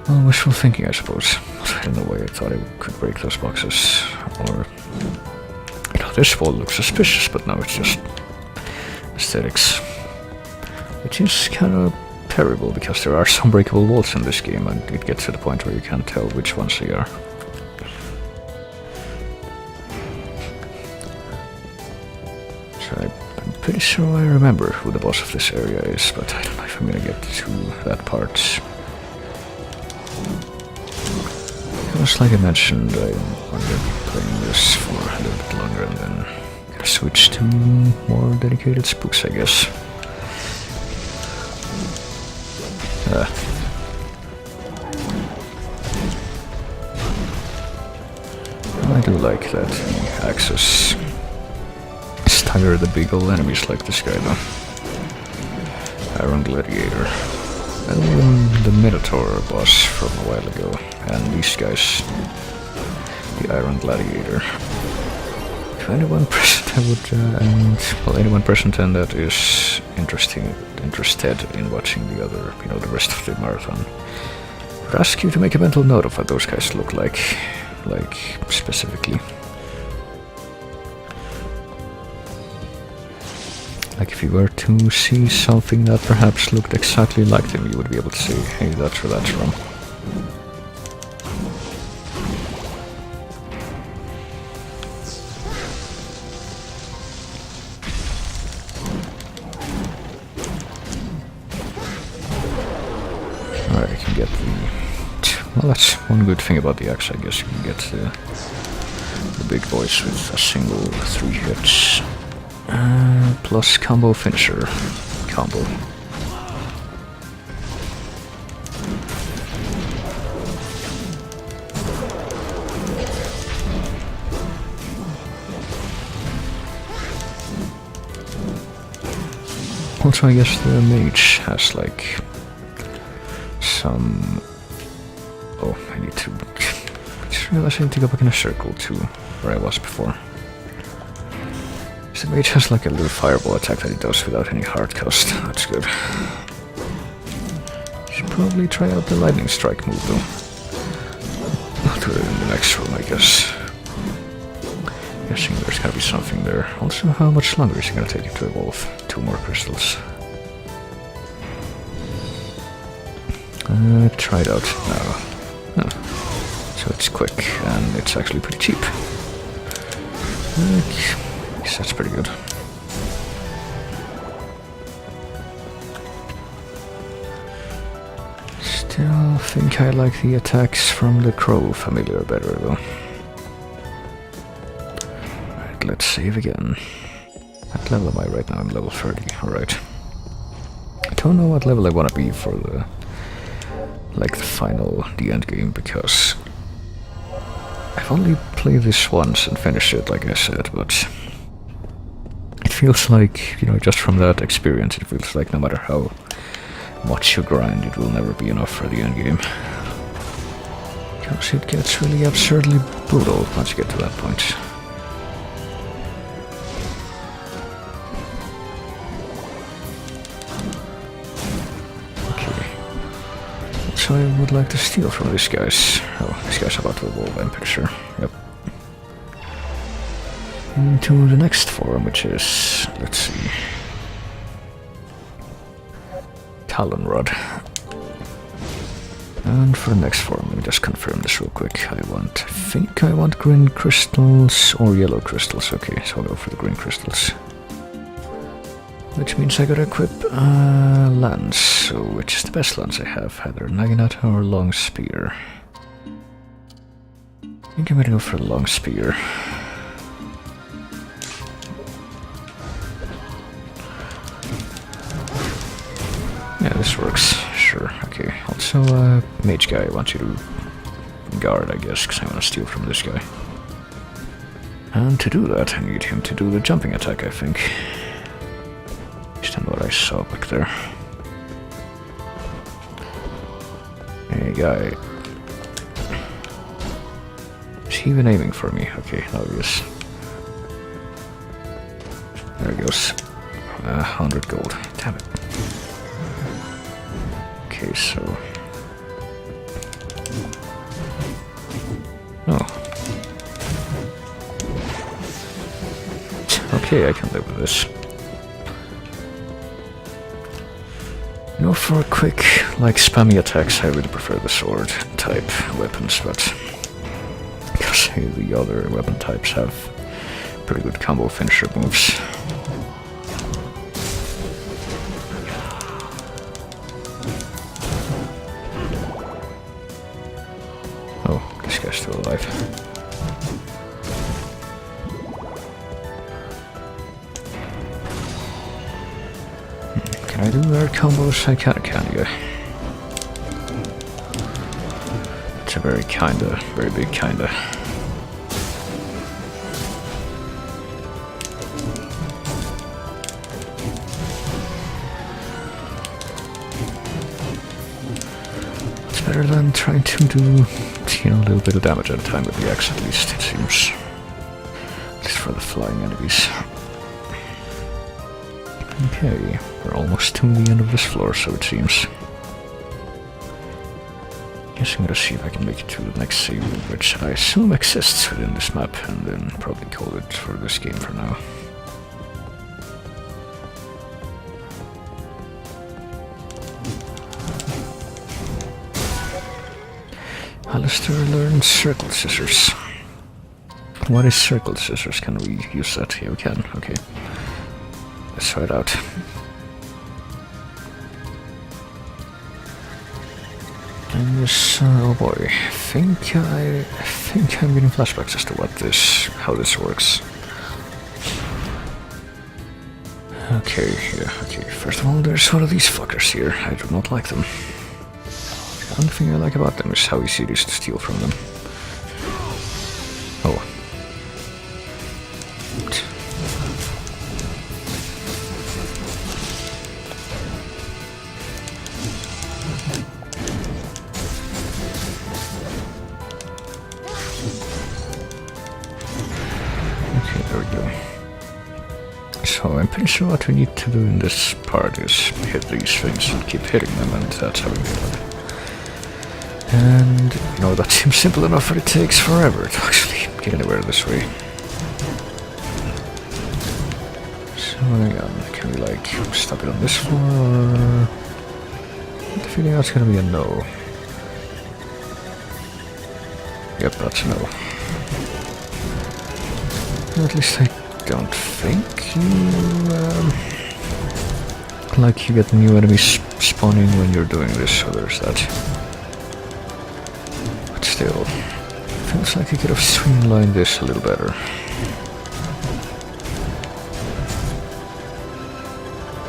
Well, wishful thinking, I suppose. I don't know why I thought I could break those boxes. Or... You know, this wall looks suspicious, but now it's just aesthetics. Which is kind of terrible, because there are some breakable walls in this game, and it gets to the point where you can't tell which ones they are. So I'm pretty sure I remember who the boss of this area is, but I don't know if I'm gonna get to that part. Just like I mentioned, I wanted playing this for a little bit longer and then gonna switch to more dedicated spooks, I guess. I do like that the axes stagger the big old enemies like this guy though. Iron Gladiator. And the Minotaur boss from a while ago. And these guys. The Iron Gladiator. If anyone present anyone present and that is interested in watching the other, the rest of the marathon, I would ask you to make a mental note of what those guys look like specifically. Like if you were to see something that perhaps looked exactly like them, you would be able to say, hey, that's where that's from. Alright, I can get well, that's one good thing about the axe, I guess. You can get the big boys with a single 3 hits. Plus combo finisher combo. Also, I guess the mage has like some... Oh, I need to... I just realized I need to go back in a circle to where I was before. The mage has like a little fireball attack that he does without any hard cost. That's good. Should probably try out the lightning strike move though. I'll do it in the next room, I guess. Guessing there's gotta be something there. Also, how much longer is it gonna take you to evolve 2 more crystals? Try it out now. No. So it's quick and it's actually pretty cheap. That's pretty good. Still think I like the attacks from the Crow familiar better though. Alright, let's save again. What level am I right now? I'm level 30, alright. I don't know what level I want to be for the end game, because I've only played this once and finished it, like I said, but it feels like, just from that experience, it feels like no matter how much you grind, it will never be enough for the end game. Because it gets really absurdly brutal once you get to that point. Okay. So I would like to steal from these guys. Oh, these guys are about to evolve, I'm pretty sure. Yep. Into the next form, which is, let's see, Talon Rod. And for the next form, let me just confirm this real quick. I think I want green crystals or yellow crystals. Okay, so I'll go for the green crystals. Which means I gotta equip lance. So which is the best lance I have? Either Naginata or Long Spear. I think I'm gonna go for the Long Spear. Yeah, this works. Sure, okay. Also, mage guy, I want you to guard, I guess, because I want to steal from this guy. And to do that, I need him to do the jumping attack, I think. Based on what I saw back there. Hey, guy. Is he even aiming for me? Okay, obvious. There he goes. 100 gold. Damn it. Okay, so... Oh. Okay, I can live with this. For a quick, spammy attacks, I really prefer the sword type weapons, but... because the other weapon types have pretty good combo finisher moves. still alive. Can I do air combos? I can, yeah. It's a very big kinda. It's better than trying to do, a little bit of damage at a time with the axe, at least, it seems. At least for the flying enemies. Okay, we're almost to the end of this floor, so it seems. Guess I'm gonna see if I can make it to the next save, which I assume exists within this map, and then probably call it for this game for now. Alistair learned circle scissors. What is circle scissors? Can we use that? Yeah, we can. Okay. Let's try it out. And this, oh boy, I think I'm getting flashbacks as to how this works. Okay, yeah, okay. First of all, there's one of these fuckers here. I do not like them. The only thing I like about them is how easy it is to steal from them. Oh. So I'm pretty sure what we need to do in this part is hit these things and keep hitting them, and that's how we do it. And, that seems simple enough, but it takes forever to actually get anywhere this way. So hang on, can we stop it on this floor, or... I have the feeling that's gonna be a no. Yep, that's a no. At least I don't think you get new enemies spawning when you're doing this, so there's that. But still, feels like you could have streamlined this a little better.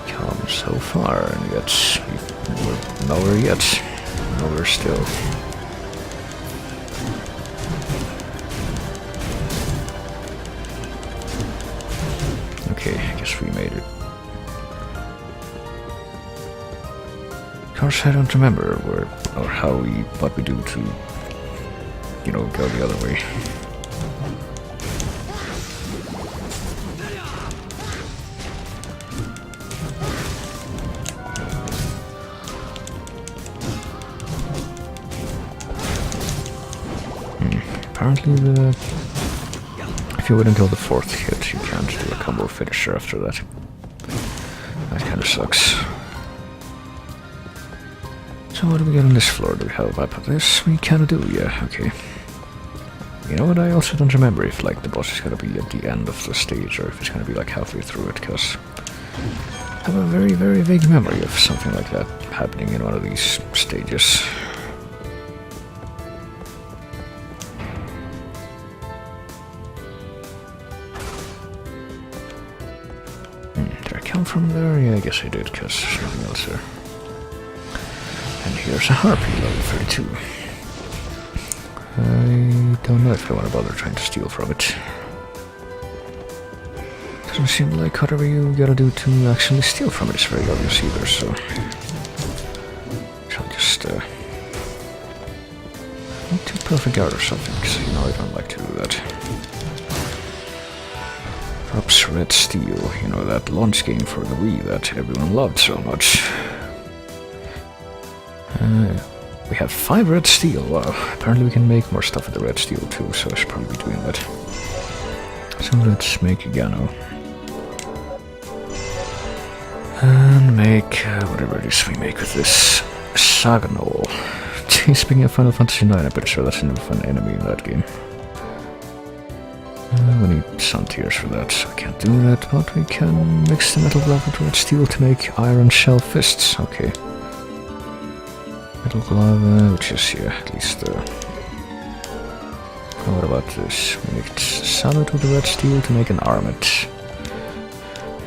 Come so far, and yet we're nowhere yet. Nowhere still. Okay, I guess we made it. Of course, I don't remember what we do to, go the other way. Apparently if you wouldn't kill the fourth hit, you can't do a combo finisher after that. That kinda sucks. So what do we get on this floor? Do we have a map of this? We kinda do, yeah, okay. You know what, I also don't remember if the boss is gonna be at the end of the stage or if it's gonna be halfway through it, because I have a very, very vague memory of something like that happening in one of these stages. Did I come from there? Yeah, I guess I did, because there's nothing else there. And here's a harpy, level 32. I don't know if I want to bother trying to steal from it. Doesn't seem like whatever you gotta do to actually steal from it is very obvious either, so... I'll just, need to perfect guard or something, because, I don't like to do that. Perhaps Red Steel, that launch game for the Wii that everyone loved so much. We have 5 red steel, wow. Apparently we can make more stuff with the red steel too, so I should probably be doing that. So let's make a Gano. And make whatever it is we make with this Saganol. Speaking of Final Fantasy IX, I'm pretty sure that's an enemy in that game. We need sun tears for that, so I can't do that, but we can mix the metal glove with red steel to make iron shell fists, okay. Metal glove, which is, yeah, at least What about this? We make solid with the red steel to make an armored.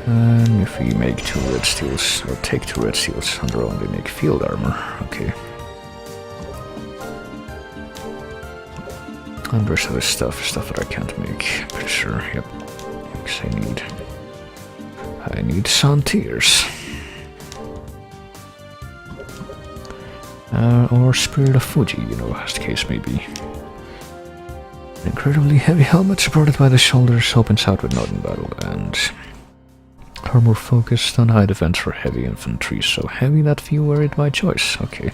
And if we make 2 red steels, or take 2 red steels on their own, they make field armor. Okay. And the rest of this stuff that I can't make. Pretty sure, yep. Because I need Santiers. Or Spirit of Fuji, you know, as the case may be. An incredibly heavy helmet supported by the shoulders opens out with node in battle, and armor focused on high defense for heavy infantry, so heavy that few were it by choice. Okay.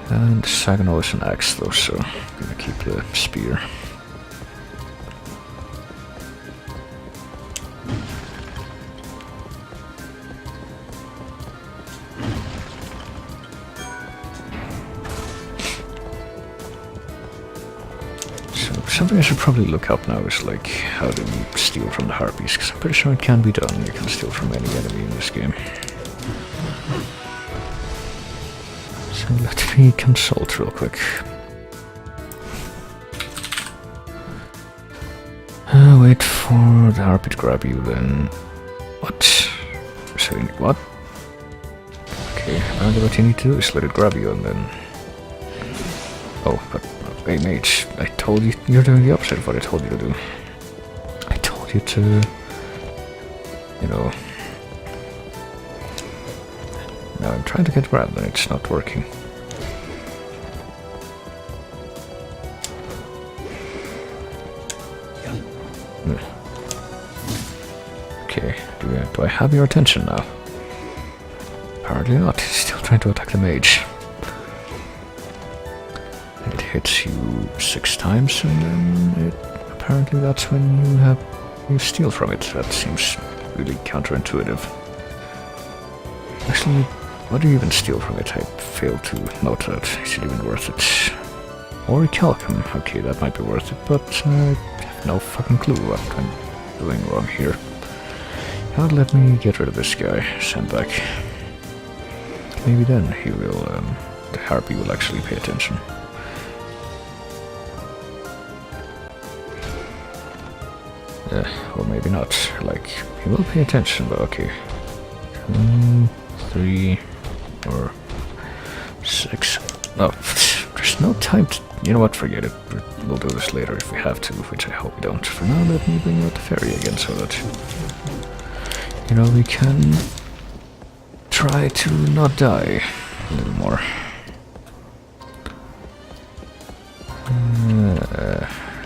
And Saginaw is an axe though, so I'm gonna keep the spear. Something I should probably look up now is like how do we steal from the harpies, because I'm pretty sure it can be done. You can steal from any enemy in this game. So let me consult real quick. Wait for the harpy to grab you, then... What? So, what? Okay, apparently what you need to do is let it grab you and then... Oh, but... Hey mage, I told you, you're doing the opposite of what I told you to do. I told you to, you know... Now I'm trying to get grabbed and it's not working. Okay, do I have your attention now? Apparently not, he's still trying to attack the mage. It hits you 6 times and then apparently that's when you steal from it. That seems really counterintuitive. Actually, what do you even steal from it? I failed to note that. Is it even worth it? Or Calcum. Okay, that might be worth it, but I have no fucking clue what I'm doing wrong here. Now let me get rid of this guy. Send back. Maybe then he will, the harpy will actually pay attention. Or maybe not. Like, he will pay attention, but okay. 2, 3, or 6. No, there's no time to... You know what, forget it. We'll do this later if we have to, which I hope we don't. For now, let me bring out the ferry again so that... You know, we can... try to not die a little more.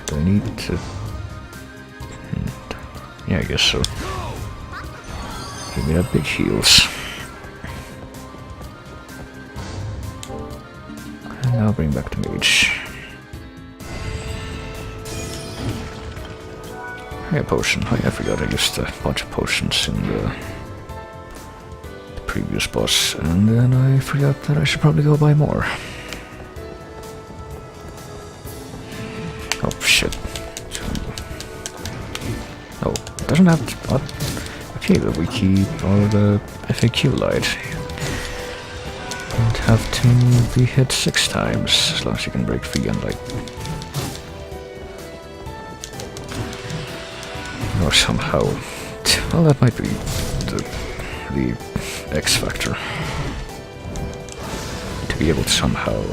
Do I need to... Yeah, I guess so. Give me that big heals. And now bring back the mage. Yeah, potion. Oh yeah, I forgot I used a bunch of potions in the previous boss. And then I forgot that I should probably go buy more. Oh shit. Oh, it doesn't have to, what? Okay, the wiki or the FAQ light. Don't have to be hit 6 times, as long as you can break free and like... Or somehow... Well, that might be the X factor. To be able to somehow...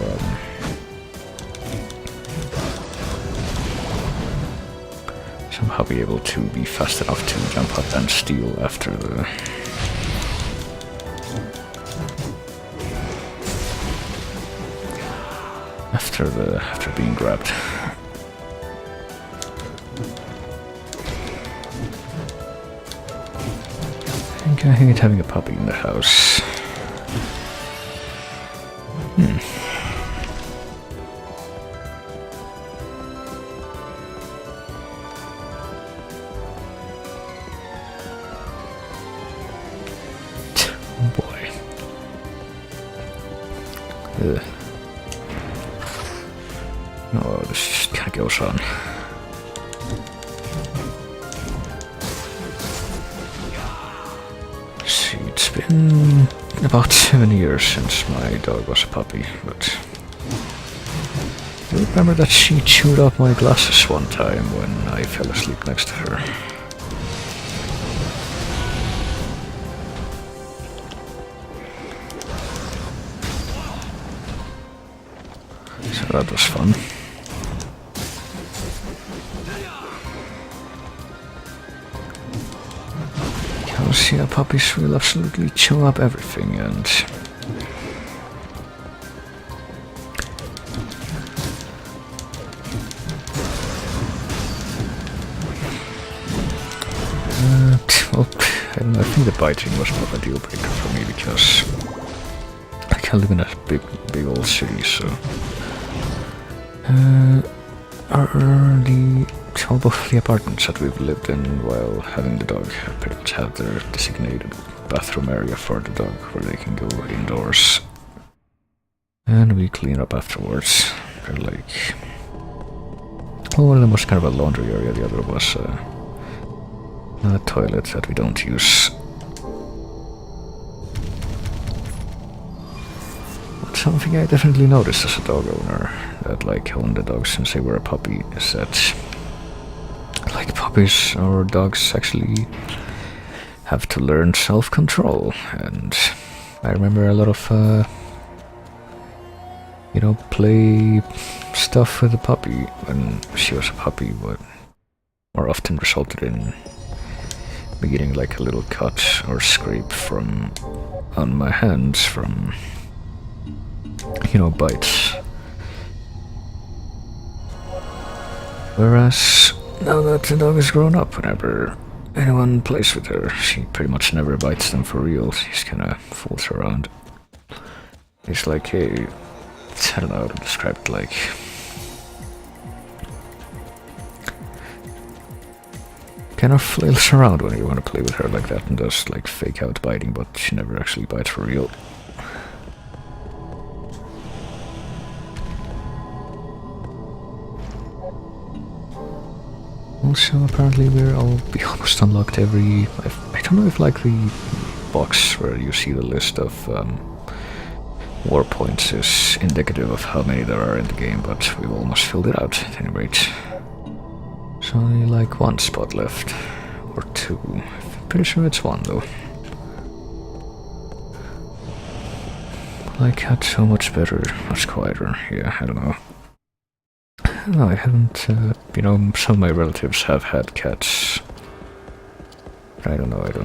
somehow be able to be fast enough to jump up and steal after the... after being grabbed. I think I hate having a puppy in the house. Oh, this just kind of goes on. See, it's been about 7 years since my dog was a puppy, but do remember that she chewed up my glasses one time when I fell asleep next to her. So that was fun. Because, yeah, puppies will absolutely chew up everything, and well, I don't know, I think the biting was not a deal breaker for me because I live in a big old city, so both of the apartments that we've lived in while having the dog pretty much have their designated bathroom area for the dog where they can go indoors. And we clean up afterwards. They're like, well, one of them was kind of a laundry area, the other was a toilet that we don't use. Something I definitely noticed as a dog owner that like owned the dogs since they were a puppy is that like puppies or dogs actually have to learn self-control, and I remember a lot of play stuff with the puppy when she was a puppy, but more often resulted in me getting like a little cut or scrape on my hands from bites. Whereas now that the dog is grown up, whenever anyone plays with her, she pretty much never bites them for real. She just kinda fools around. It's like, hey, I don't know how to describe it, like kind of flails around when you want to play with her like that and does like fake out biting, but she never actually bites for real. Also, apparently we're all almost unlocked every... I don't know if like the box where you see the list of war points is indicative of how many there are in the game, but we've almost filled it out at any rate. There's only like one spot left, or two. I'm pretty sure it's one though. Like, had so much better, much quieter. Yeah, I don't know. No, I haven't, some of my relatives have had cats. I don't know, I've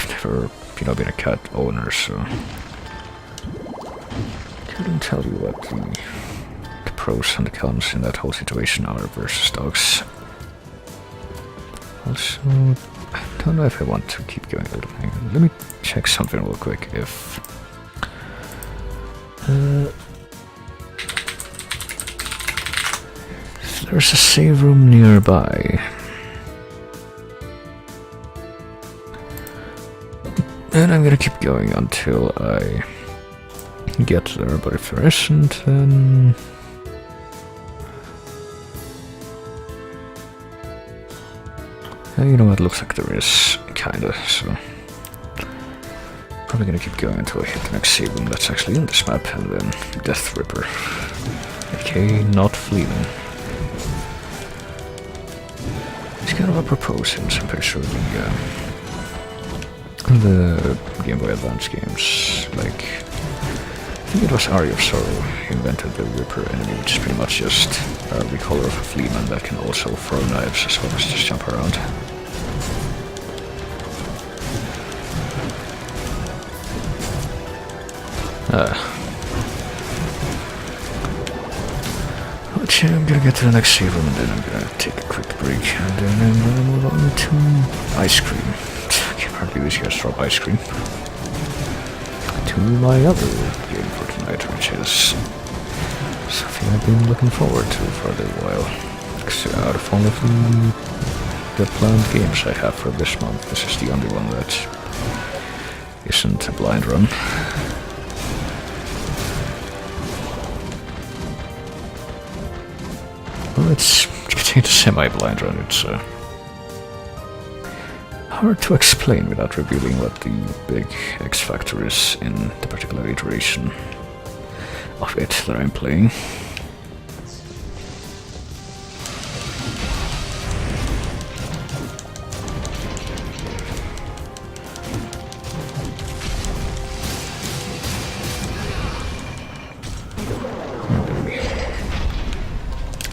never, been a cat owner, so couldn't tell you what the pros and the cons in that whole situation are versus dogs. Also, I don't know if I want to keep going a little. Hang on, let me check something real quick, if there's a save room nearby. And I'm gonna keep going until I get there, but if there isn't, then... you know what, looks like there is, kinda, so... Probably gonna keep going until I hit the next save room that's actually in this map, and then Death Ripper. Okay, not Fleeman. It's kind of apropos since I'm pretty sure the Game Boy Advance games, like, I think it was Ari of Sorrow who invented the Ripper enemy, which is pretty much just a recolor of a Fleeman that can also throw knives as well as just jump around. But yeah, I'm gonna get to the next save room and then I'm gonna take a quick break and then I'm gonna move on to ice cream. I can't hardly these guys drop ice cream. To my other game for tonight, which is something I've been looking forward to for a little while. Because out of all of the planned games I have for this month, this is the only one that isn't a blind run. Well, it's a semi-blind run. It's hard to explain without revealing what the big X factor is in the particular iteration of it that I'm playing.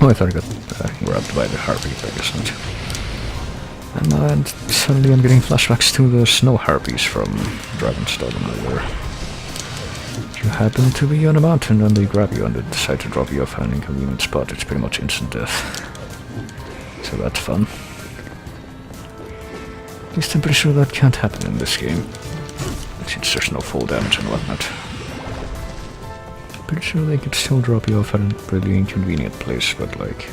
Oh, I thought I got grabbed by the harpy, but I guess not. And suddenly I'm getting flashbacks to the snow harpies from Dragon's Dogma, where you happen to be on a mountain and they grab you and they decide to drop you off at an inconvenient spot. It's pretty much instant death. So that's fun. At least I'm pretty sure that can't happen in this game, since there's no fall damage and whatnot. Pretty sure they could still drop you off at a really inconvenient place, but like,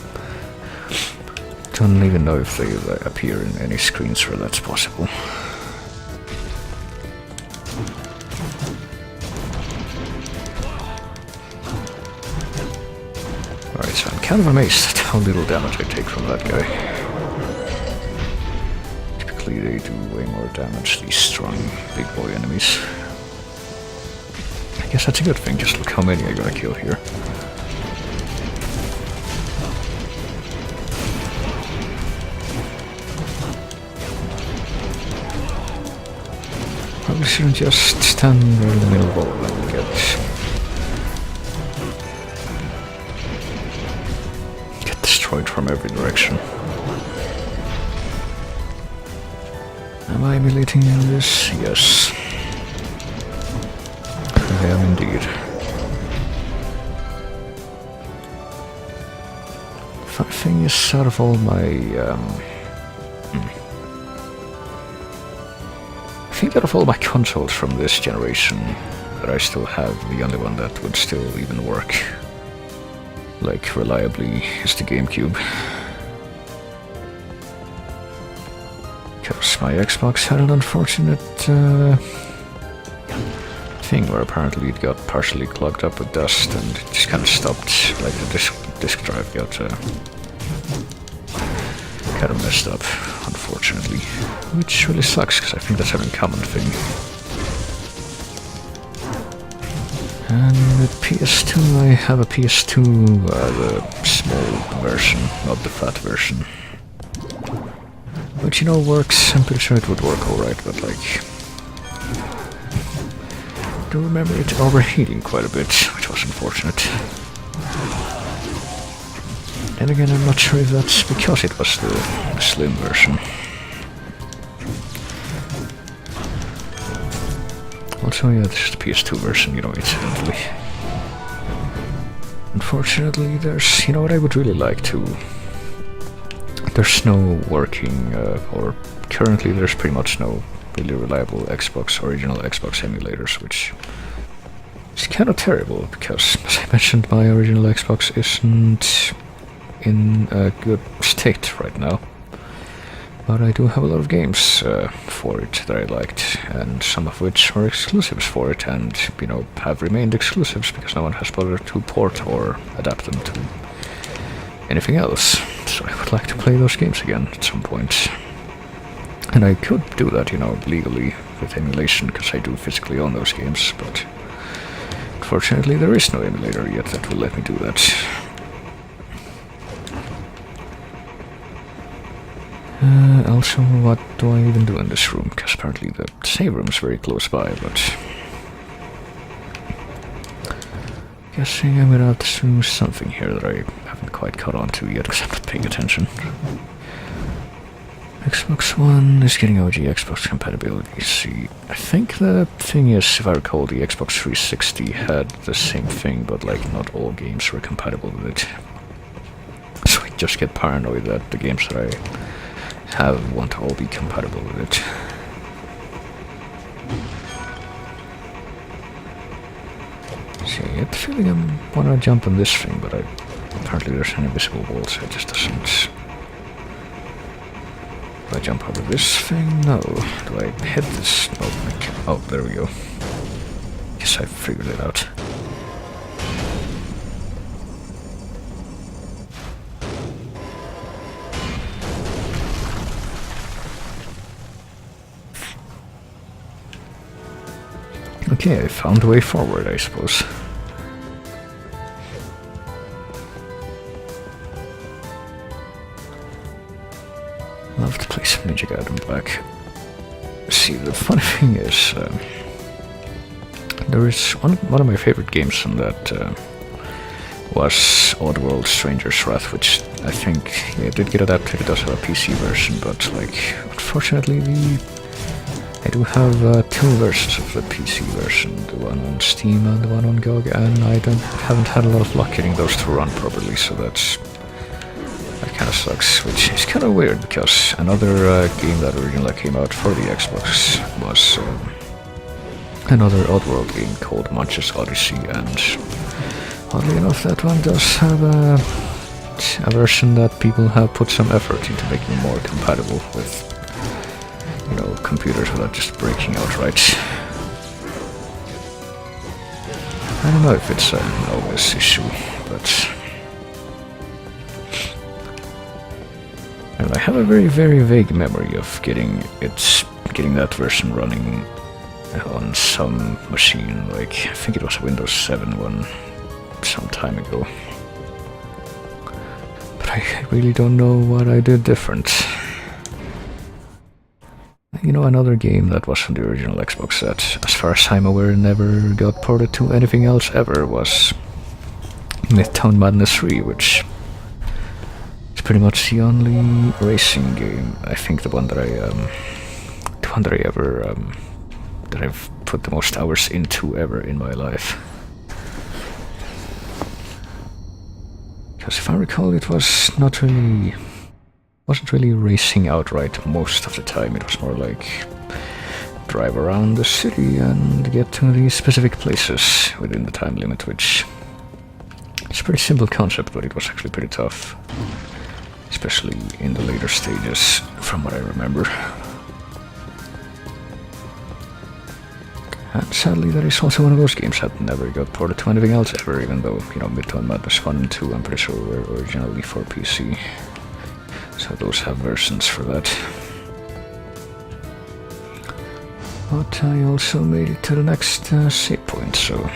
don't even know if they appear in any screens where that's possible. Alright, so I'm kind of amazed at how little damage I take from that guy. Typically they do way more damage, these strong big boy enemies. I guess that's a good thing, just look how many I gotta kill here. Probably shouldn't just stand there in the middle of all of them and get destroyed from every direction. Am I emulating this? Yes. I am indeed. Fun thing is, out of all my I think out of all my consoles from this generation that I still have, the only one that would still even work, like, reliably, is the GameCube. Because my Xbox had an unfortunate thing where apparently it got partially clogged up with dust and it just kind of stopped, like the disk drive got kind of messed up, unfortunately, which really sucks because I think that's an uncommon thing. And with PS2 I have a PS2, the small version, not the fat version, which, you know, works. I'm pretty sure it would work alright, but like, I do remember it overheating quite a bit, which was unfortunate. And again, I'm not sure if that's because it was the slim version. Also, yeah, this is the PS2 version, you know, incidentally. Unfortunately, there's, you know what I would really like to... There's no working, or currently there's pretty much no really reliable original Xbox emulators, which is kind of terrible, because, as I mentioned, my original Xbox isn't in a good state right now. But I do have a lot of games for it that I liked, and some of which were exclusives for it, and, you know, have remained exclusives because no one has bothered to port or adapt them to anything else. So I would like to play those games again at some point. And I could do that, you know, legally with emulation, because I do physically own those games, but unfortunately there is no emulator yet that will let me do that. Also, what do I even do in this room? Because apparently the save room is very close by, but... guessing I'm gonna have to do something here that I haven't quite caught on to yet, because I'm not paying attention. Xbox One is getting OG Xbox compatibility. See, I think the thing is, if I recall, the Xbox 360 had the same thing, but like not all games were compatible with it. So I just get paranoid that the games that I have want to all be compatible with it. See, I get the feeling I want to jump on this thing, but apparently there's an invisible wall, so it just doesn't... Do I jump over this thing? No. Do I hit this? Oh, there we go. Guess I figured it out. Okay, I found a way forward, I suppose. Love to play some Ninja Gaiden back. See, the funny thing is, there is one of my favorite games in that was Oddworld Stranger's Wrath, which I think it did get adapted. It does have a PC version, but like unfortunately I do have two versions of the PC version, the one on Steam and the one on GOG, and I haven't had a lot of luck getting those to run properly, so that kind of sucks, which is kind of weird, because another game that originally came out for the Xbox was another Oddworld game called Munch's Odyssey, and oddly enough that one does have a version that people have put some effort into making more compatible with, you know, computers without just breaking outright. I don't know if it's an obvious issue, but I have a very, very vague memory of getting that version running on some machine, like I think it was a Windows 7 one some time ago. But I really don't know what I did different. You know, another game that was on the original Xbox that, as far as I'm aware, never got ported to anything else ever was Midtown Madness 3, which is pretty much the only racing game, I think the one that I've put the most hours into ever in my life. Because if I recall, it wasn't really racing outright most of the time. It was more like drive around the city and get to the specific places within the time limit, which it's a pretty simple concept, but it was actually pretty tough, especially in the later stages, from what I remember. And sadly, that is also one of those games that never got ported to anything else ever, even though, you know, Midtown Madness 1 and 2, I'm pretty sure, were originally for PC. So those have versions for that. But I also made it to the next save point, so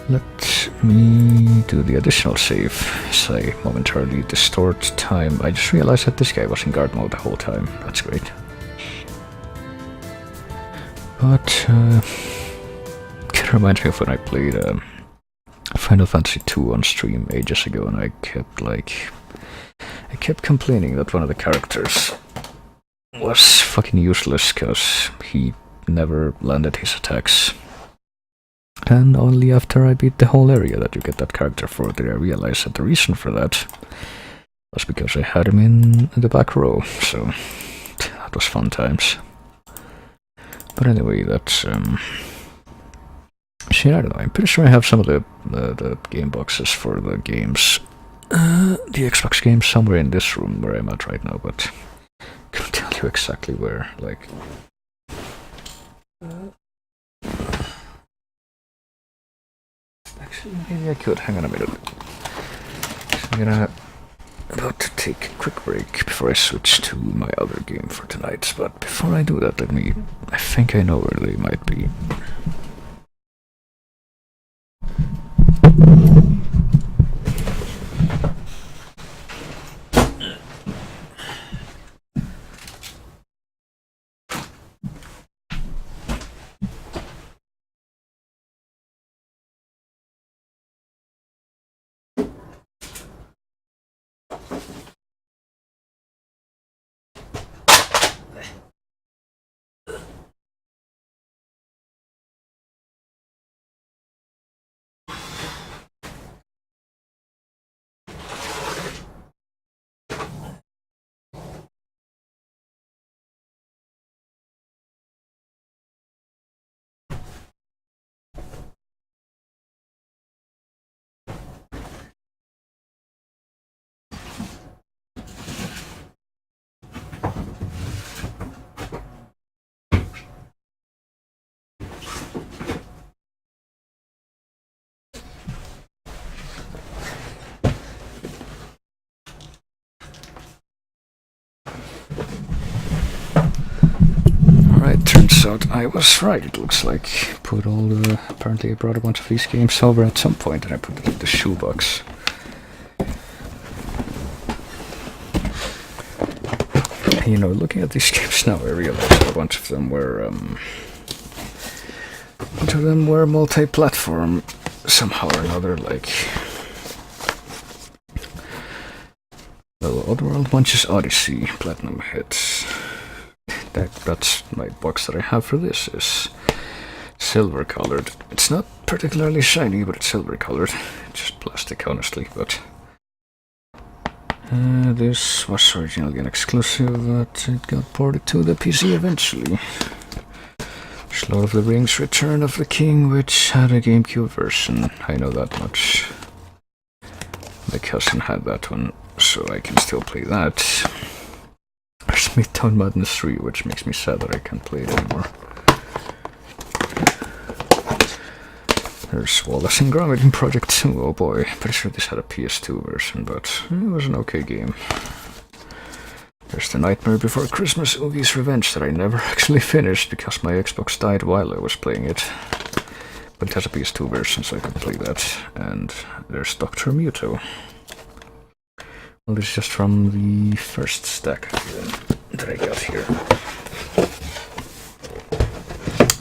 let me do the additional save as I momentarily distort time. I just realized that this guy was in guard mode the whole time. That's great. But it reminds me of when I played Final Fantasy II on stream ages ago, and I kept complaining that one of the characters was fucking useless because he never landed his attacks. And only after I beat the whole area that you get that character for did I realize that the reason for that was because I had him in the back row, so that was fun times. But anyway, that's shit, I don't know, I'm pretty sure I have some of the game boxes for the games, the Xbox games somewhere in this room where I'm at right now, but I can't tell you exactly where, like... Actually, maybe I could. Hang on a minute. I'm about to take a quick break before I switch to my other game for tonight, but before I do that, I think I know where they might be. Turns out I was right. It looks like apparently I brought a bunch of these games over at some point and I put it in the shoebox. You know, looking at these games now, I realize that a bunch of them were majority of them were multi-platform somehow or another, like... Well, Oddworld Munch's Odyssey Platinum hits. That's my box that I have for this, is silver colored. It's not particularly shiny, but it's silver colored. It's just plastic, honestly, but... this was originally an exclusive, but it got ported to the PC eventually. There's Lord of the Rings Return of the King, which had a GameCube version. I know that much. My cousin had that one, so I can still play that. There's Midtown Madness 3, which makes me sad that I can't play it anymore. There's Wallace and Gromit in Project 2, oh boy. Pretty sure this had a PS2 version, but it was an okay game. There's The Nightmare Before Christmas, Oogie's Revenge, that I never actually finished because my Xbox died while I was playing it. But it has a PS2 version, so I can play that. And there's Dr. Muto. Well, this is just from the first stack that I got here.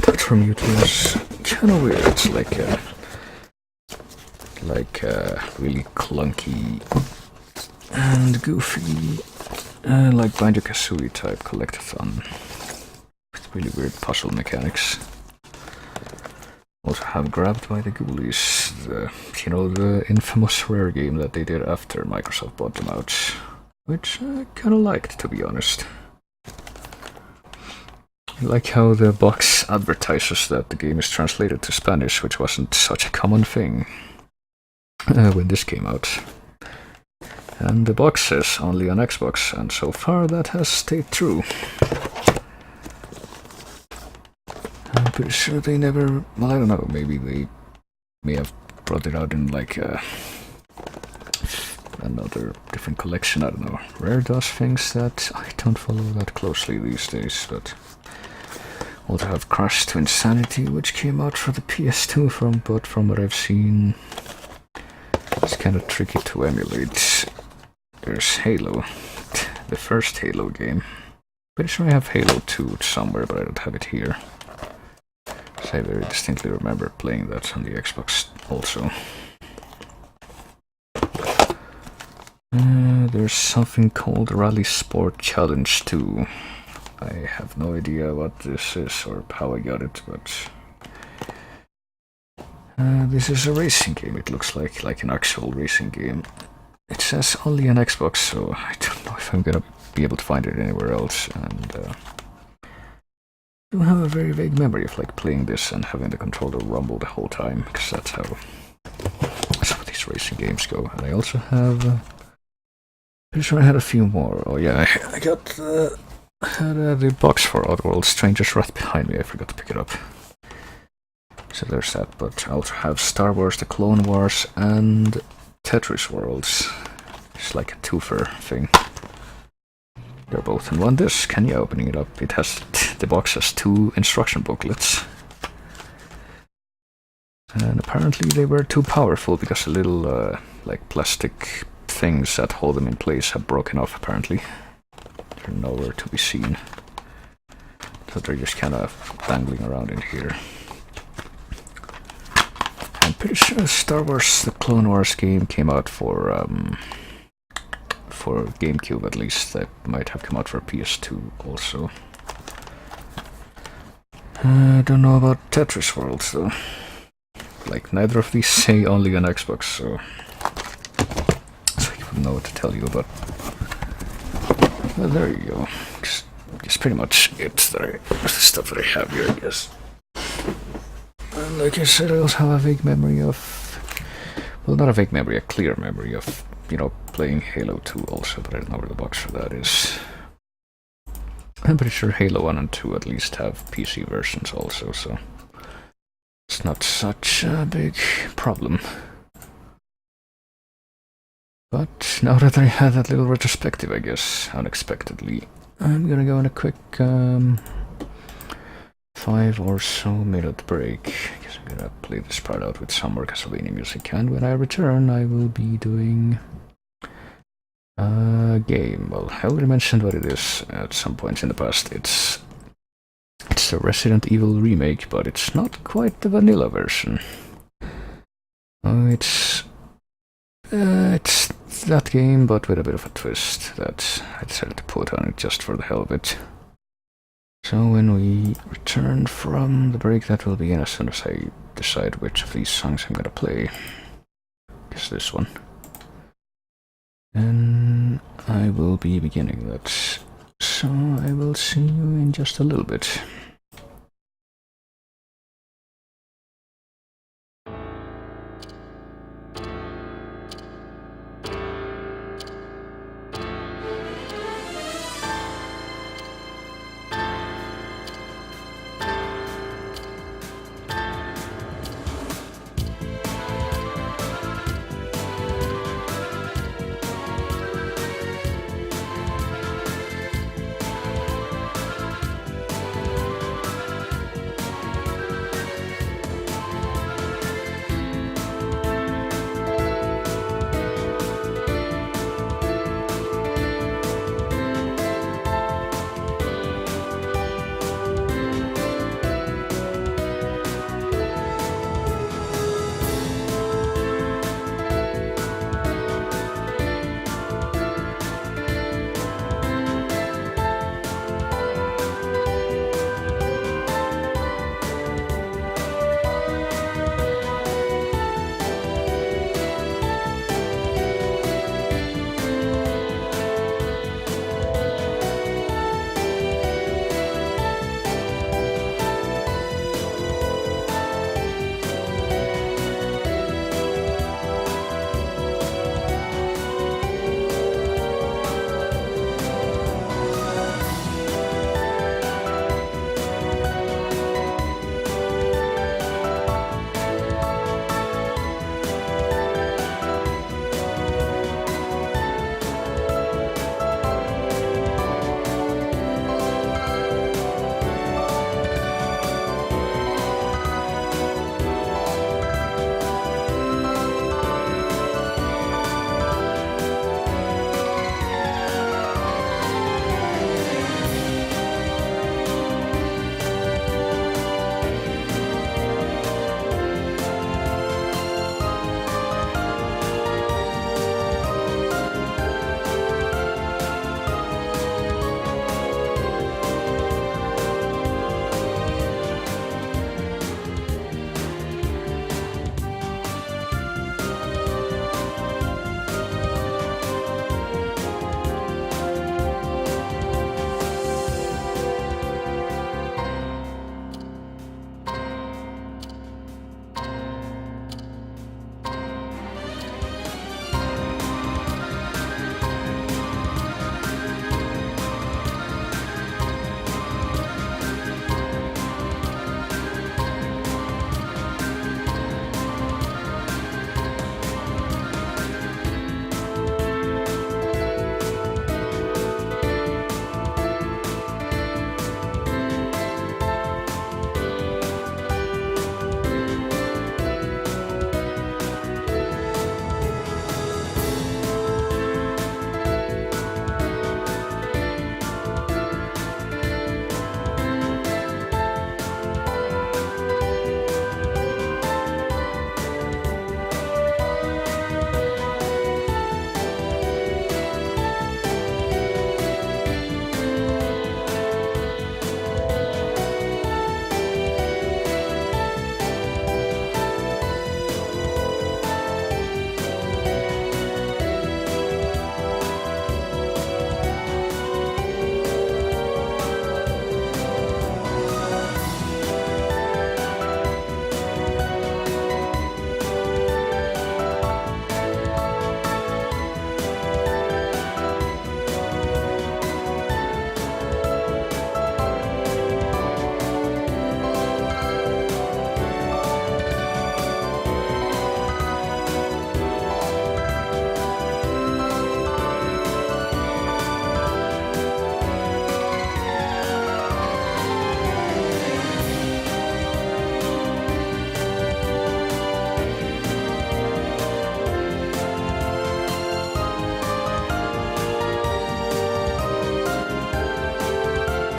Dr. Muto is kind of weird. It's like a really clunky and goofy, like Banjo-Kazooie type collectathon with really weird puzzle mechanics. Also have Grabbed by the Ghoulies, the infamous Rare game that they did after Microsoft bought them out, which I kinda liked, to be honest. I like how the box advertises that the game is translated to Spanish, which wasn't such a common thing when this came out. And the box says only on Xbox, and so far that has stayed true. I'm pretty sure they never... Well, I don't know, maybe they may have brought it out in like another different collection, I don't know. Rare does things that I don't follow that closely these days, but... Also have Crash to Insanity, which came out for the PS2 but from what I've seen, it's kind of tricky to emulate. There's Halo, the first Halo game. Pretty sure I have Halo 2 somewhere, but I don't have it here. So I very distinctly remember playing that on the Xbox also. There's something called Rally Sport Challenge 2. I have no idea what this is or how I got it, but... this is a racing game, it looks like an actual racing game. It says only on Xbox, so I don't know if I'm gonna be able to find it anywhere else, and I do have a very vague memory of like playing this and having the controller rumble the whole time, because that's how some of these racing games go. And I also have... pretty sure I had a few more. Oh yeah, I got the box for Oddworld Strangers right behind me, I forgot to pick it up. So there's that, but I also have Star Wars The Clone Wars and Tetris Worlds. It's like a twofer thing. They're both in one disc, and yeah, opening it up, it has... the box has 2 instruction booklets. And apparently they were too powerful because the little, like, plastic things that hold them in place have broken off, apparently. They're nowhere to be seen. So they're just kind of dangling around in here. I'm pretty sure Star Wars The Clone Wars game came out for GameCube at least. That might have come out for PS2 also. I don't know about Tetris Worlds though. Like, neither of these say only on Xbox, so I wouldn't know what to tell you about. Well, there you go. It's pretty much it. The stuff that I have here, I guess. And like I said, I also have a vague memory of... well, not a vague memory, a clear memory of, playing Halo 2 also, but I don't know where the box for that is. I'm pretty sure Halo 1 and 2 at least have PC versions also, so it's not such a big problem. But now that I had that little retrospective, I guess, unexpectedly, I'm gonna go on a quick 5 or so minute break. I guess I'm gonna play this part out with some more Castlevania music, and when I return I will be doing a game. Well, I already mentioned what it is at some points in the past. It's it's a Resident Evil remake, but it's not quite the vanilla version. It's that game, but with a bit of a twist that I decided to put on it just for the hell of it. So when we return from the break, that will begin as soon as I decide which of these songs I'm gonna play. I guess this one. And I will be beginning that. So I will see you in just a little bit.